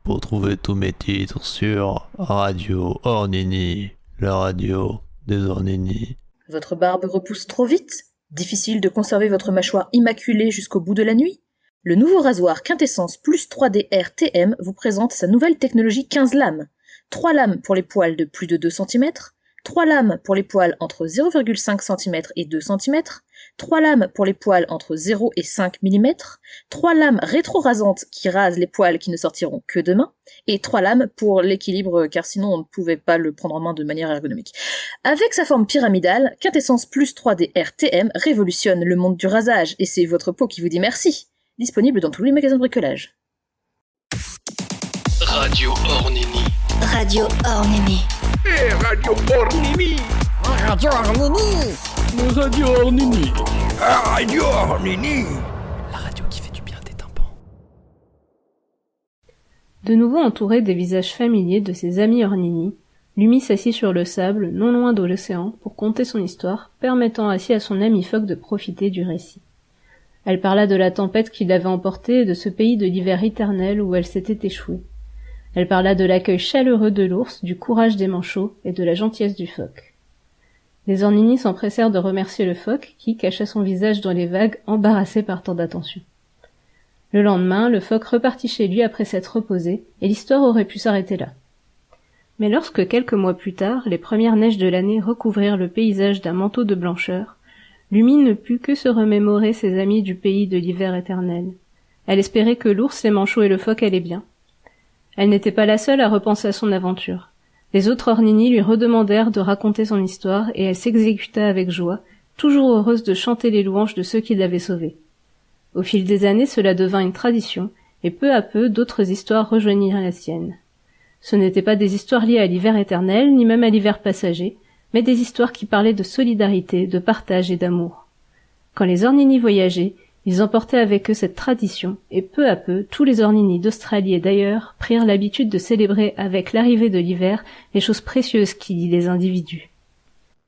Pour trouver tous mes titres sur Radio Ornini, la radio des Ornini. Votre barbe repousse trop vite? Difficile de conserver votre mâchoire immaculée jusqu'au bout de la nuit? Le nouveau rasoir Quintessence Plus 3DR TM vous présente sa nouvelle technologie 15 lames. 3 lames pour les poils de plus de 2 cm, 3 lames pour les poils entre 0,5 cm et 2 cm, 3 lames pour les poils entre 0 et 5 mm, 3 lames rétro-rasantes qui rasent les poils qui ne sortiront que demain, et 3 lames pour l'équilibre car sinon on ne pouvait pas le prendre en main de manière ergonomique. Avec sa forme pyramidale, Quintessence Plus 3DR TM révolutionne le monde du rasage et c'est votre peau qui vous dit merci. Disponible dans tous les magasins de bricolage. Radio Ornini. Radio Ornini. Hey, Radio Ornini. Radio Ornini. Radio Ornini. Radio Ornini. La radio qui fait du bien des tympans. De nouveau entouré des visages familiers de ses amis Ornini, Lumi s'assit sur le sable, non loin de l'océan, pour conter son histoire, permettant ainsi à son ami phoque de profiter du récit. Elle parla de la tempête qui l'avait emportée et de ce pays de l'hiver éternel où elle s'était échouée. Elle parla de l'accueil chaleureux de l'ours, du courage des manchots et de la gentillesse du phoque. Les Ornini s'empressèrent de remercier le phoque qui cacha son visage dans les vagues, embarrassé par tant d'attention. Le lendemain, le phoque repartit chez lui après s'être reposé, et l'histoire aurait pu s'arrêter là. Mais lorsque, quelques mois plus tard, les premières neiges de l'année recouvrirent le paysage d'un manteau de blancheur, Lumi ne put que se remémorer ses amis du pays de l'hiver éternel. Elle espérait que l'ours, les manchots et le phoque allaient bien. Elle n'était pas la seule à repenser à son aventure. Les autres Ornini lui redemandèrent de raconter son histoire, et elle s'exécuta avec joie, toujours heureuse de chanter les louanges de ceux qui l'avaient sauvée. Au fil des années, cela devint une tradition, et peu à peu, d'autres histoires rejoignirent la sienne. Ce n'étaient pas des histoires liées à l'hiver éternel, ni même à l'hiver passager, mais des histoires qui parlaient de solidarité, de partage et d'amour. Quand les Ornini voyageaient, ils emportaient avec eux cette tradition, et peu à peu, tous les Ornini d'Australie et d'ailleurs prirent l'habitude de célébrer avec l'arrivée de l'hiver les choses précieuses qui lient les individus.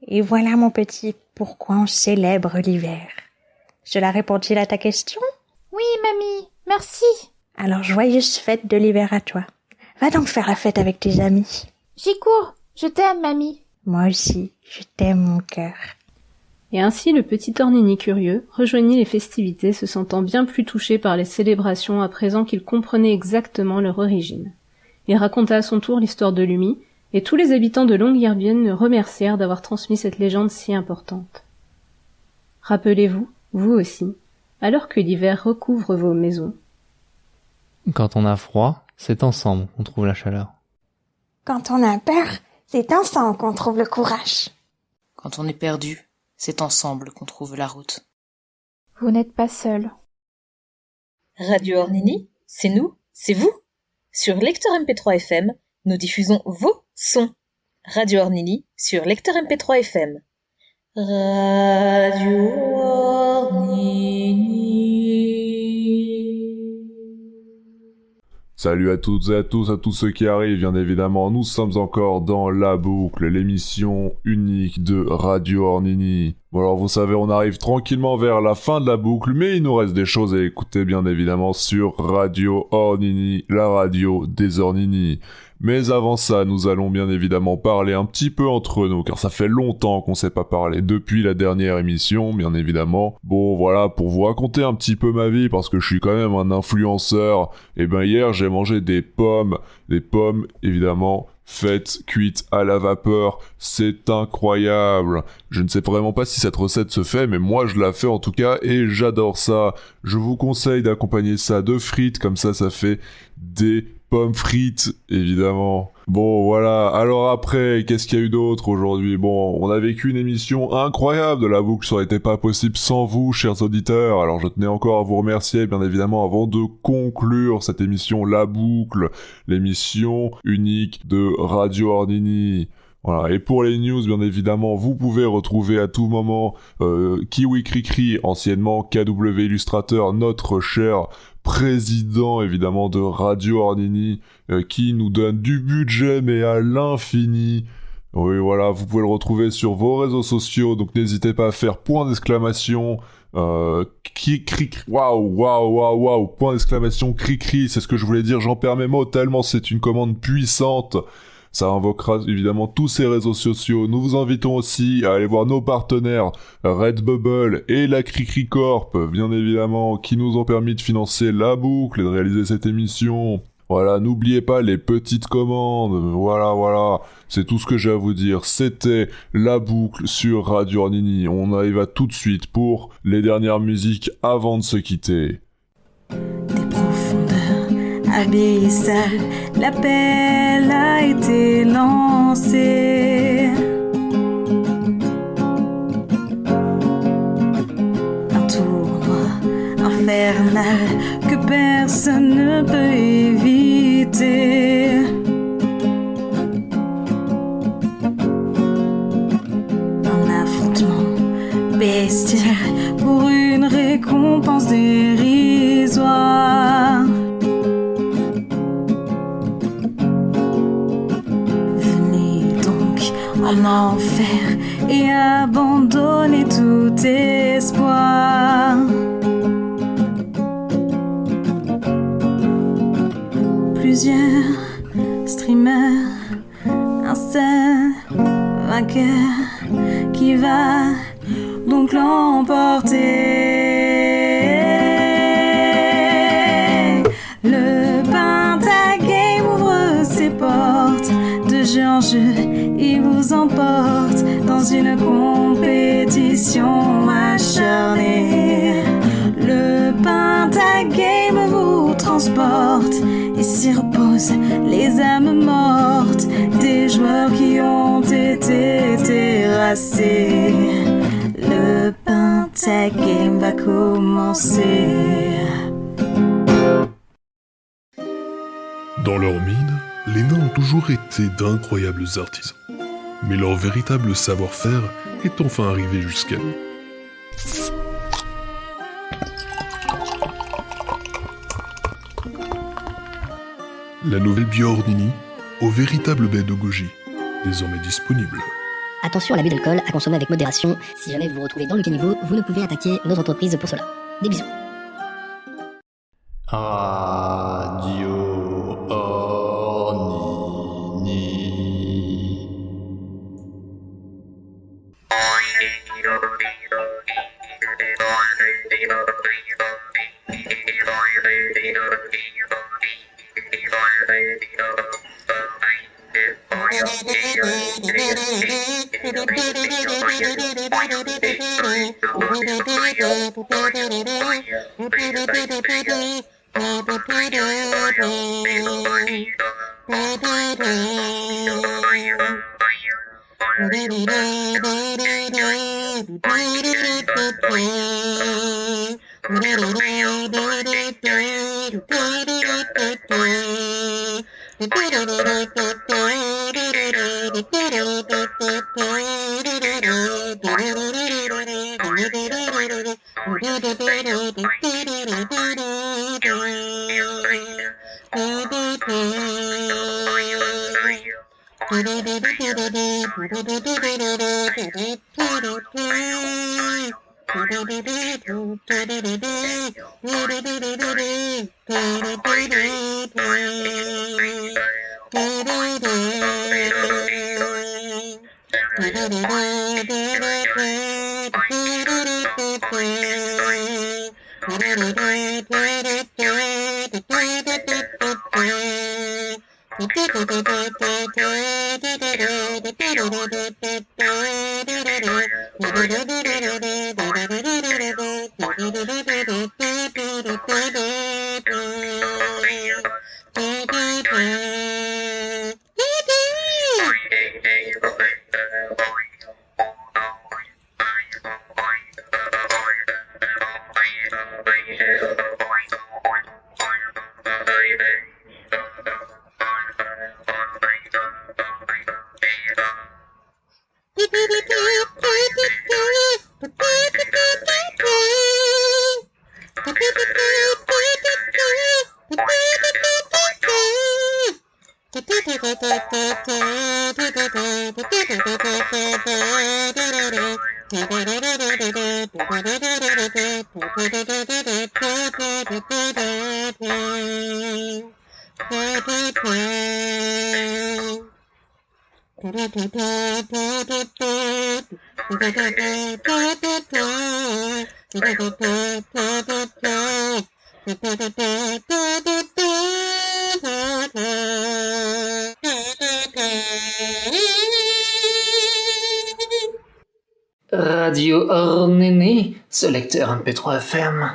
Et voilà, mon petit, pourquoi on célèbre l'hiver. Cela répond-il à ta question? Oui, mamie, merci. Alors, joyeuse fête de l'hiver à toi. Va donc faire la fête avec tes amis. J'y cours, je t'aime, mamie. Moi aussi, je t'aime, mon cœur. Et ainsi le petit Ornini curieux rejoignit les festivités, se sentant bien plus touché par les célébrations à présent qu'il comprenait exactement leur origine. Il raconta à son tour l'histoire de Lumi, et tous les habitants de Longyearbyen le remercièrent d'avoir transmis cette légende si importante. Rappelez-vous, vous aussi, alors que l'hiver recouvre vos maisons. Quand on a froid, c'est ensemble qu'on trouve la chaleur. Quand on a peur, c'est ensemble qu'on trouve le courage. Quand on est perdu, c'est ensemble qu'on trouve la route. Vous n'êtes pas seul. Radio Ornini, c'est nous, c'est vous. Sur Lecteur MP3 FM, nous diffusons vos sons. Radio Ornini sur Lecteur MP3 FM. Radio Ornini. Salut à toutes et à tous ceux qui arrivent, bien évidemment, nous sommes encore dans La Boucle, l'émission unique de Radio Ornini. Bon alors vous savez, on arrive tranquillement vers la fin de la boucle, mais il nous reste des choses à écouter bien évidemment sur Radio Ornini, la radio des Ornini. Mais avant ça, nous allons bien évidemment parler un petit peu entre nous, car ça fait longtemps qu'on s'est pas parlé depuis la dernière émission, bien évidemment. Bon, voilà, pour vous raconter un petit peu ma vie, parce que je suis quand même un influenceur, et ben hier, j'ai mangé des pommes, évidemment, faites, cuites à la vapeur, c'est incroyable. Je ne sais vraiment pas si cette recette se fait, mais moi je la fais en tout cas, et j'adore ça. Je vous conseille d'accompagner ça de frites, comme ça fait des pommes frites, évidemment. Bon, voilà. Alors après, qu'est-ce qu'il y a eu d'autre aujourd'hui? Bon, on a vécu une émission incroyable de La Boucle. Ça aurait été pas possible sans vous, chers auditeurs. Alors je tenais encore à vous remercier, bien évidemment, avant de conclure cette émission La Boucle, l'émission unique de Radio Ornini. Voilà, et pour les news, bien évidemment, vous pouvez retrouver à tout moment Kiwi Cricri, anciennement KW Illustrateur, notre cher président, évidemment, de Radio Ornini, qui nous donne du budget, mais à l'infini. Oui, voilà, vous pouvez le retrouver sur vos réseaux sociaux, donc n'hésitez pas à faire point d'exclamation, waouh, point d'exclamation, Cricri, c'est ce que je voulais dire, j'en perds mes mots, tellement c'est une commande puissante. Ça invoquera évidemment tous ces réseaux sociaux. Nous vous invitons aussi à aller voir nos partenaires Redbubble et la Cricri Corp, bien évidemment, qui nous ont permis de financer La Boucle et de réaliser cette émission. Voilà, n'oubliez pas les petites commandes. Voilà, c'est tout ce que j'ai à vous dire. C'était La Boucle sur Radio Ornini. On arrive à tout de suite pour les dernières musiques avant de se quitter. Abyssal, l'appel a été lancé. Un tournoi infernal que personne ne peut éviter. Un affrontement bestial pour une récompense dérisoire. En enfer et abandonner tout espoir. plusieurs streamers, un seul vainqueur qui va donc l'emporter. Le Pentagame ouvre ses portes, de jeu en jeu, il vous emporte dans une compétition acharnée. Le Pentagame vous transporte, ici reposent les âmes mortes des joueurs qui ont été terrassés. Le Pentagame va commencer. Dans leur mine, les nains ont toujours été d'incroyables artisans. Mais leur véritable savoir-faire est enfin arrivé jusqu'à nous. La nouvelle Bjornini, au véritable baie de goji, désormais disponible. Attention à l'abus d'alcool, à consommer avec modération. Si jamais vous vous retrouvez dans le caniveau, vous ne pouvez attaquer nos entreprises pour cela. Des bisous. Radio Ornini. Radio Ornini, ce lecteur MP3 FM.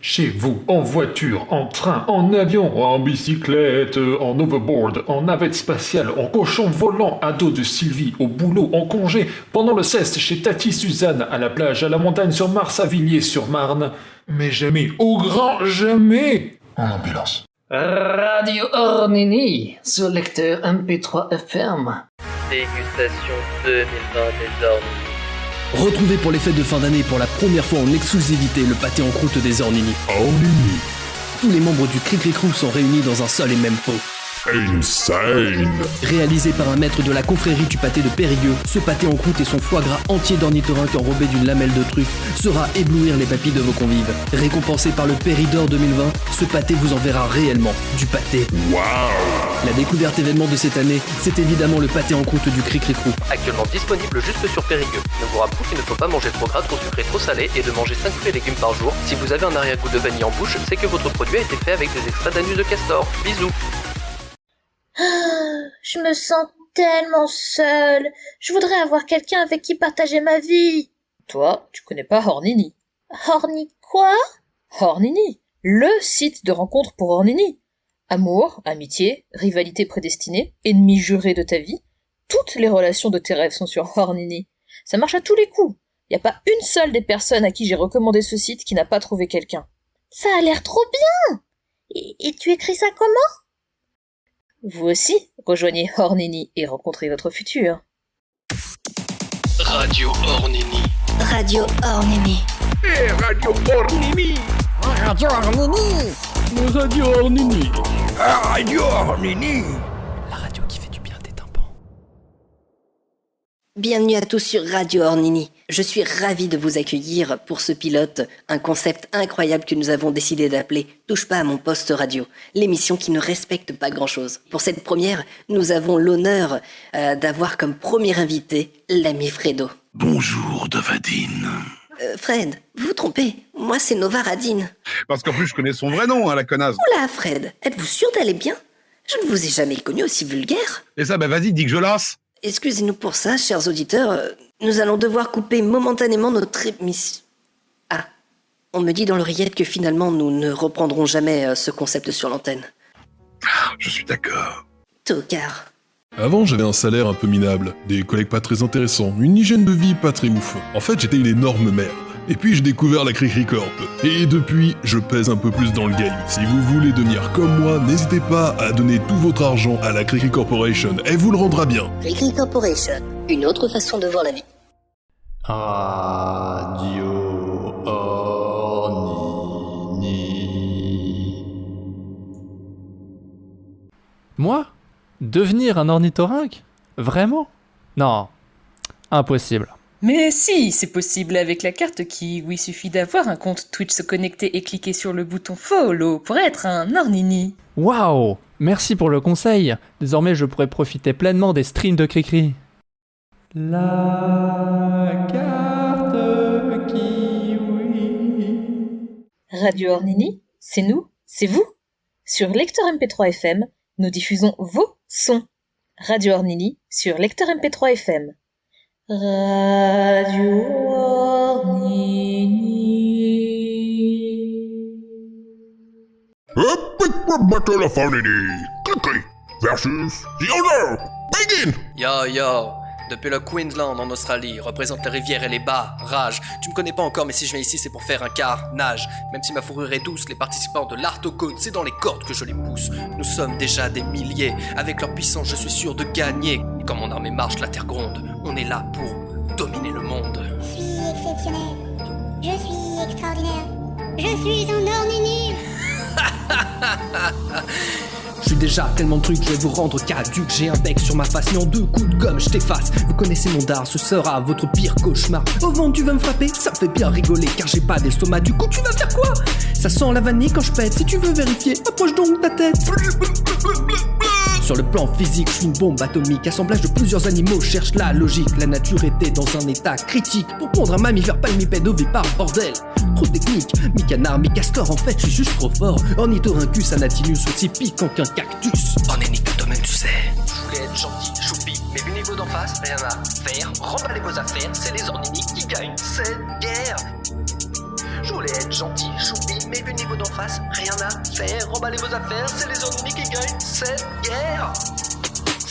Chez vous, en voiture, en train, en avion, en bicyclette, en overboard, en navette spatiale, en cochon volant, à dos de Sylvie, au boulot, en congé, pendant le ceste chez Tati Suzanne, à la plage, à la montagne sur Mars, à Villiers-sur-Marne. Mais jamais, au grand jamais, en ambulance. Radio Ornini, ce lecteur MP3 FM. Dégustation 2020 des Ornini. Retrouvez pour les fêtes de fin d'année pour la première fois en exclusivité le pâté en croûte des Ornini. Ornini. Tous les membres du Cricri Crew sont réunis dans un seul et même pot. insane. Réalisé par un maître de la confrérie du pâté de Périgueux, ce pâté en croûte et son foie gras entier d'ornithorynque enrobé d'une lamelle de truffe sera éblouir les papilles de vos convives. Récompensé par le Péridor 2020, ce pâté vous enverra réellement du pâté. Waouh! La découverte événement de cette année, c'est évidemment le pâté en croûte du Cri-Cri-Crou. Actuellement disponible juste sur Périgueux. Ne vous rappelons qu'il ne faut pas manger trop gras, trop sucré, trop salé et de manger 5 fruits et légumes par jour. Si vous avez un arrière-goût de vanille en bouche, c'est que votre produit a été fait avec des extraits d'anus de castor. Bisous. Je me sens tellement seule. Je voudrais avoir quelqu'un avec qui partager ma vie. Toi, tu connais pas Hornini. Horny quoi? Hornini, le site de rencontre pour Hornini. Amour, amitié, rivalité prédestinée, ennemi juré de ta vie. Toutes les relations de tes rêves sont sur Hornini. Ça marche à tous les coups. Y a pas une seule des personnes à qui j'ai recommandé ce site qui n'a pas trouvé quelqu'un. Ça a l'air trop bien! Et tu écris ça comment? Vous aussi, rejoignez Hornini et rencontrez votre futur. Radio Hornini. Radio Hornini. Et Radio Hornini. Radio Hornini. Radio Hornini. Radio Hornini. La radio qui fait du bien des tympans. Bienvenue à tous sur Radio Hornini. Je suis ravi de vous accueillir pour ce pilote, un concept incroyable que nous avons décidé d'appeler « Touche pas à mon poste radio », l'émission qui ne respecte pas grand-chose. Pour cette première, nous avons l'honneur d'avoir comme premier invité l'ami Fredo. Bonjour, Dovadine. Fred, vous vous trompez, moi c'est Nova Radine. Parce qu'en plus je connais son vrai nom, la connasse. Oula Fred, êtes-vous sûr d'aller bien? Je ne vous ai jamais connu aussi vulgaire. Et ça, vas-y, dis que je lasse. Excusez-nous pour ça, chers auditeurs, nous allons devoir couper momentanément notre émission. Ah, on me dit dans l'oreillette que finalement nous ne reprendrons jamais ce concept sur l'antenne. Je suis d'accord. Tocard. Avant, j'avais un salaire un peu minable, des collègues pas très intéressants, une hygiène de vie pas très ouf. En fait, j'étais une énorme merde. Et puis j'ai découvert la Cri-Cri Corp. Et depuis, je pèse un peu plus dans le game. Si vous voulez devenir comme moi, n'hésitez pas à donner tout votre argent à la Cri-Cri Corporation. Elle vous le rendra bien. Cri-Cri Corporation, une autre façon de voir la vie. Radio Hornini. Moi? Devenir un ornithorynque? Vraiment? Non. Impossible. Mais si, c'est possible avec la carte qui, où il suffit d'avoir un compte Twitch se connecter et cliquer sur le bouton follow pour être un Hornini. Waouh! Merci pour le conseil. Désormais, je pourrai profiter pleinement des streams de Cricri. La carte kiwi. Radio Hornini, c'est nous, c'est vous. Sur Lecteur MP3 FM, nous diffusons vos sons. Radio Hornini sur Lecteur MP3 FM. Radio Hornini. Battle of Hornini. Cri-Cri versus The Order. Begin. Yo, depuis le Queensland en Australie, représente les rivières et les bas, rage. Tu me connais pas encore, mais si je viens ici, c'est pour faire un carnage. Même si ma fourrure est douce, les participants de l'Art au Code, c'est dans les cordes que je les pousse. Nous sommes déjà des milliers, avec leur puissance, je suis sûr de gagner. Quand mon armée marche, la terre gronde. On est là pour dominer le monde. Je suis exceptionnel. Je suis extraordinaire. Je suis un Hornini. Je suis déjà tellement de trucs, je vais vous rendre caduc. J'ai un bec sur ma face, mais en 2 coups de gomme, je t'efface. Vous connaissez mon dard, ce sera votre pire cauchemar. Au vent, tu vas me frapper, ça me fait bien rigoler, car j'ai pas d'estomac. Du coup, tu vas faire quoi? Ça sent la vanille quand je pète. Si tu veux vérifier, approche donc ta tête. Sur le plan physique, je suis une bombe atomique. Assemblage de plusieurs animaux, cherche la logique. La nature était dans un état critique. Pour pondre un mammifère palmipède ovipare, bordel. Trop technique, mi-canard, mi-castor, en fait, je suis juste trop fort. Ornithorhynchus anatinus, aussi piquant qu'un cactus. Hornini, toi-même tu sais. Je voulais être gentil, choupi, mais vu niveau d'en face, rien à faire. Remballez vos affaires, c'est les Hornini qui gagnent cette guerre. Je voulais être gentil, choupi, mais vu niveau d'en face, rien à faire. Remballez vos affaires, c'est les Hornini qui gagnent cette guerre.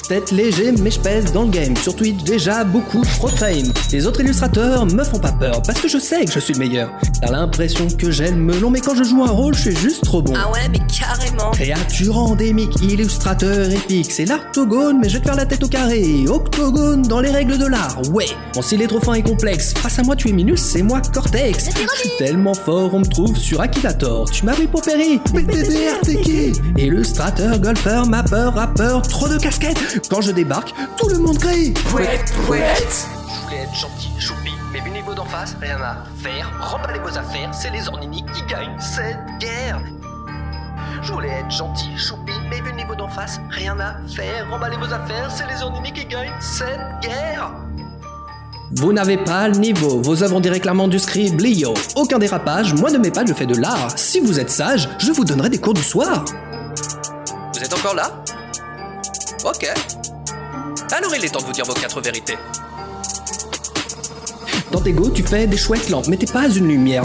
Peut-être léger, mais je pèse dans le game. Sur Twitch, déjà beaucoup trop de fame. Les autres illustrateurs me font pas peur, parce que je sais que je suis le meilleur. T'as l'impression que j'ai le melon, mais quand je joue un rôle, je suis juste trop bon. Ah ouais, mais carrément. Créature endémique, illustrateur épique, c'est l'orthogone, mais je vais te faire la tête au carré. Octogone dans les règles de l'art, ouais. Mon style est trop fin et complexe. Face à moi, tu es Minus, c'est moi Cortex. Je suis tellement fort, on me trouve sur Akilator. Tu m'as pris pour Perry, BTDR, t'es qui? Illustrateur, golfeur, mappeur, rappeur, trop de casquettes. Quand je débarque, tout le monde crie. Pouette. Je voulais être gentil, choupi, mais vu niveau d'en face, rien à faire. Remballez vos affaires, c'est les Ornini qui gagnent cette guerre. Je voulais être gentil, choupi, mais vu niveau d'en face, rien à faire. Remballez vos affaires, c'est les Ornini qui gagnent cette guerre. Vous n'avez pas le niveau, vos œuvres ont directement du scriblio. Aucun dérapage, moi de mes pas je fais de l'art. Si vous êtes sage, je vous donnerai des cours du soir. Vous êtes encore là? Ok. Alors il est temps de vous dire vos 4 vérités. Dans tes go, tu fais des chouettes lampes, mais t'es pas une lumière.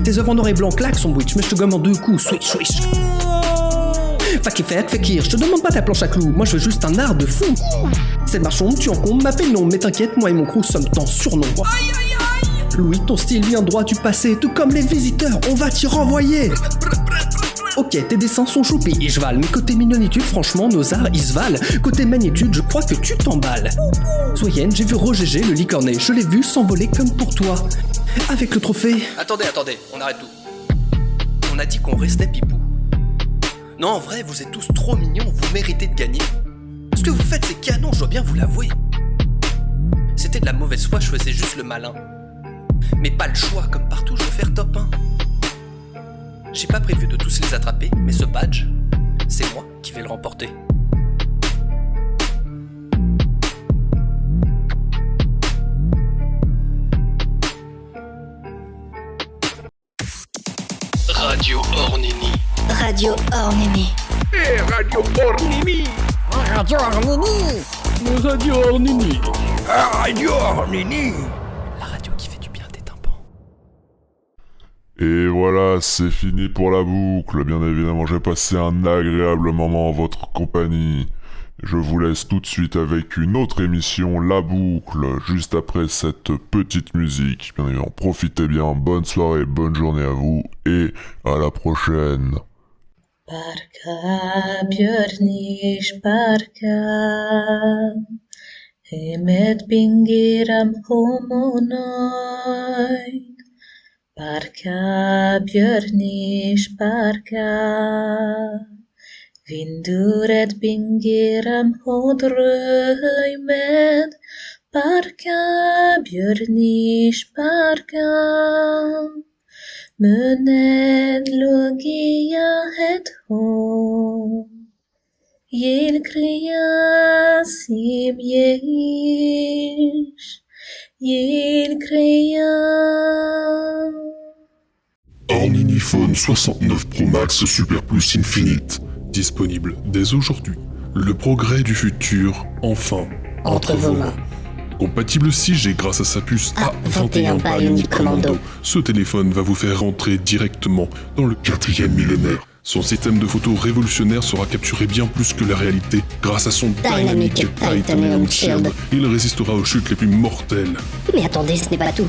Tes œuvres en noir et blanc claquent son witch, mais je te gomme en 2 coups, switch. Fakir, je te demande pas ta planche à clous, moi je veux juste un art de fou. Cette marchonde, tu encombre, m'appelle non, mais t'inquiète, moi et mon crew sommes ton surnom. Louis, ton style vient droit du passé, tout comme les visiteurs, on va t'y renvoyer. Ok, tes dessins sont choupis et je vale, mais côté mignonitude, franchement, nos arts ils se valent. Côté magnitude, je crois que tu t'emballes. Soyenne, j'ai vu Roger G, le licorné, je l'ai vu s'envoler comme pour toi. Avec le trophée. Attendez, on arrête tout. On a dit qu'on restait pipou. Non, en vrai, vous êtes tous trop mignons, vous méritez de gagner. Ce que vous faites, c'est canon, je dois bien vous l'avouer. C'était de la mauvaise foi, je faisais juste le malin. Mais pas le choix, comme partout, je veux faire top 1. J'ai pas prévu de tous les attraper, mais ce badge, c'est moi qui vais le remporter. Radio Ornini. Radio Ornini. Et Radio Ornini. Radio Ornini. Radio Ornini. Radio Ornini. La radio qui fait du bien des tympans. Et voilà, c'est fini pour la boucle. Bien évidemment, j'ai passé un agréable moment en votre compagnie. Je vous laisse tout de suite avec une autre émission, La Boucle, juste après cette petite musique. Bien évidemment, profitez bien, bonne soirée, bonne journée à vous, et à la prochaine. Parka björnish parka Hemet bingiram homonoid Parka björnish parka Vinduret bingiram hodröjmed Parka björnish parka Munnen logia het hon Yel kreia sim yesh Yel kreia Ornini Phone 69 Pro Max Super Plus Infinite. Disponible dès aujourd'hui. Le progrès du futur, enfin, entre vos mains. Compatible 6G grâce à sa puce A21 Bionic Commando. Ce téléphone va vous faire rentrer directement dans le 4e millénaire. Son système de photo révolutionnaire sera capturé bien plus que la réalité grâce à son Dynamic Titanium Shield. Il résistera aux chutes les plus mortelles. Mais attendez, ce n'est pas tout.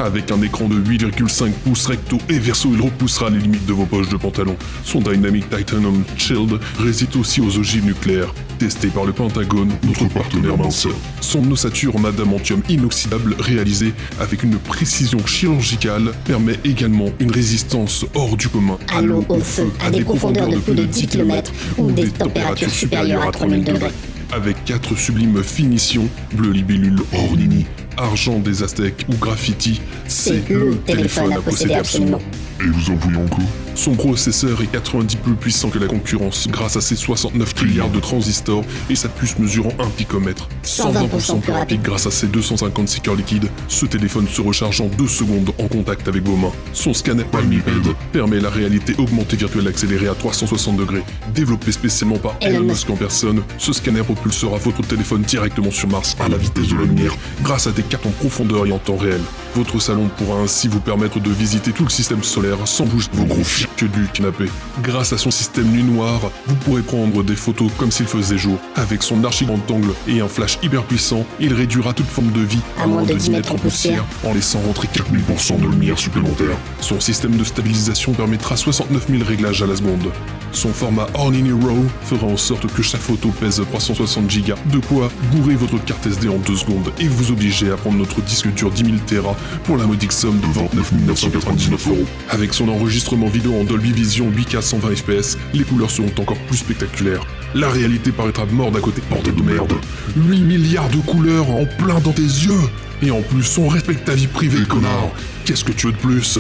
Avec un écran de 8,5 pouces recto et verso, il repoussera les limites de vos poches de pantalon. Son Dynamic Titanium Shield résiste aussi aux ogives nucléaires, testé par le Pentagone, notre partenaire minceur. Son ossature en adamantium inoxydable réalisée avec une précision chirurgicale permet également une résistance hors du commun à l'eau, au feu, à des profondeurs de plus de 10 km ou des températures supérieures à 3000 degrés. Avec 4 sublimes finitions, bleu libellule Ornini, argent des Aztèques ou graffiti, c'est le téléphone à posséder absolument. Et vous en voulez encore? Son processeur est 90 plus puissant que la concurrence grâce à ses 69 trilliards de transistors et sa puce mesurant 1 picomètre. 120% plus rapide grâce à ses 256 cœurs liquides. Ce téléphone se recharge en 2 secondes en contact avec vos mains. Son scanner PalmiPad permet la réalité augmentée virtuelle accélérée à 360 degrés. Développé spécialement par Elon Musk en personne, ce scanner propulsera votre téléphone directement sur Mars à la vitesse de la lumière grâce à des cartes en profondeur et en temps réel. Votre salon pourra ainsi vous permettre de visiter tout le système solaire sans bouger vos gros flics. que du canapé. Grâce à son système nuit noire, vous pourrez prendre des photos comme s'il faisait jour. Avec son archi grand angle et un flash hyper puissant, il réduira toute forme de vie à moins de 10 mètres en poussière, en laissant rentrer 4000% de lumière supplémentaire. Son système de stabilisation permettra 69 000 réglages à la seconde. Son format Ornini RAW fera en sorte que chaque photo pèse 360 Go, de quoi bourrer votre carte SD en 2 secondes et vous obliger à prendre notre disque dur 10 000 Tera pour la modique somme de 29 999 €. Avec son enregistrement vidéo en Dolby Vision 8K 120 fps, les couleurs seront encore plus spectaculaires. La réalité paraîtra morte à côté, bordel de merde. 8 milliards de couleurs en plein dans tes yeux. Et en plus, on respecte ta vie privée, connard. Qu'est-ce que tu veux de plus?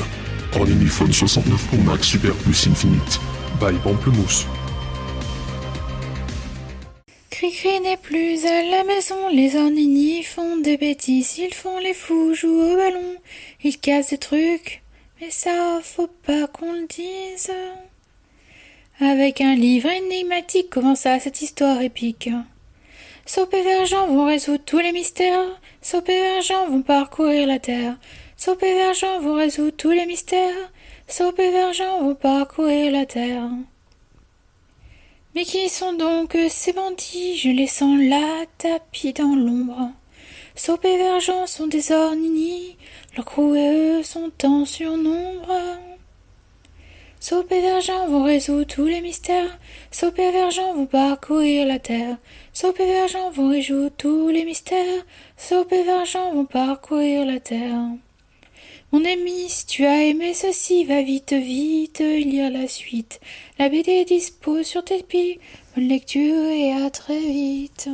Ornini Phone 69 Pro Max Super Plus Infinite. Bye Pamplemousse. Cricri n'est plus à la maison, les Ornini font des bêtises, ils font les fous, jouent au ballon, ils cassent des trucs, mais ça faut pas qu'on le dise. Avec un livre énigmatique commença cette histoire épique. Soap et Vergent vont résoudre tous les mystères, Soap et Vergent vont parcourir la terre, Soap et Vergent vont résoudre tous les mystères, Soap et Vergent vont parcourir la terre. Mais qui sont donc ces bandits? Je les sens là, tapis dans l'ombre. Soap et Vergent sont des Ornini, leurs crew et eux sont en surnombre. Soap et Vergent vont résoudre tous les mystères, Soap et Vergent vont parcourir la terre, Soap et Vergent vont résoudre tous les mystères, Soap et Vergent vont parcourir la terre. Mon ami, si tu as aimé ceci, va vite, vite lire la suite. La BD est dispo sur tes pieds. Bonne lecture et à très vite.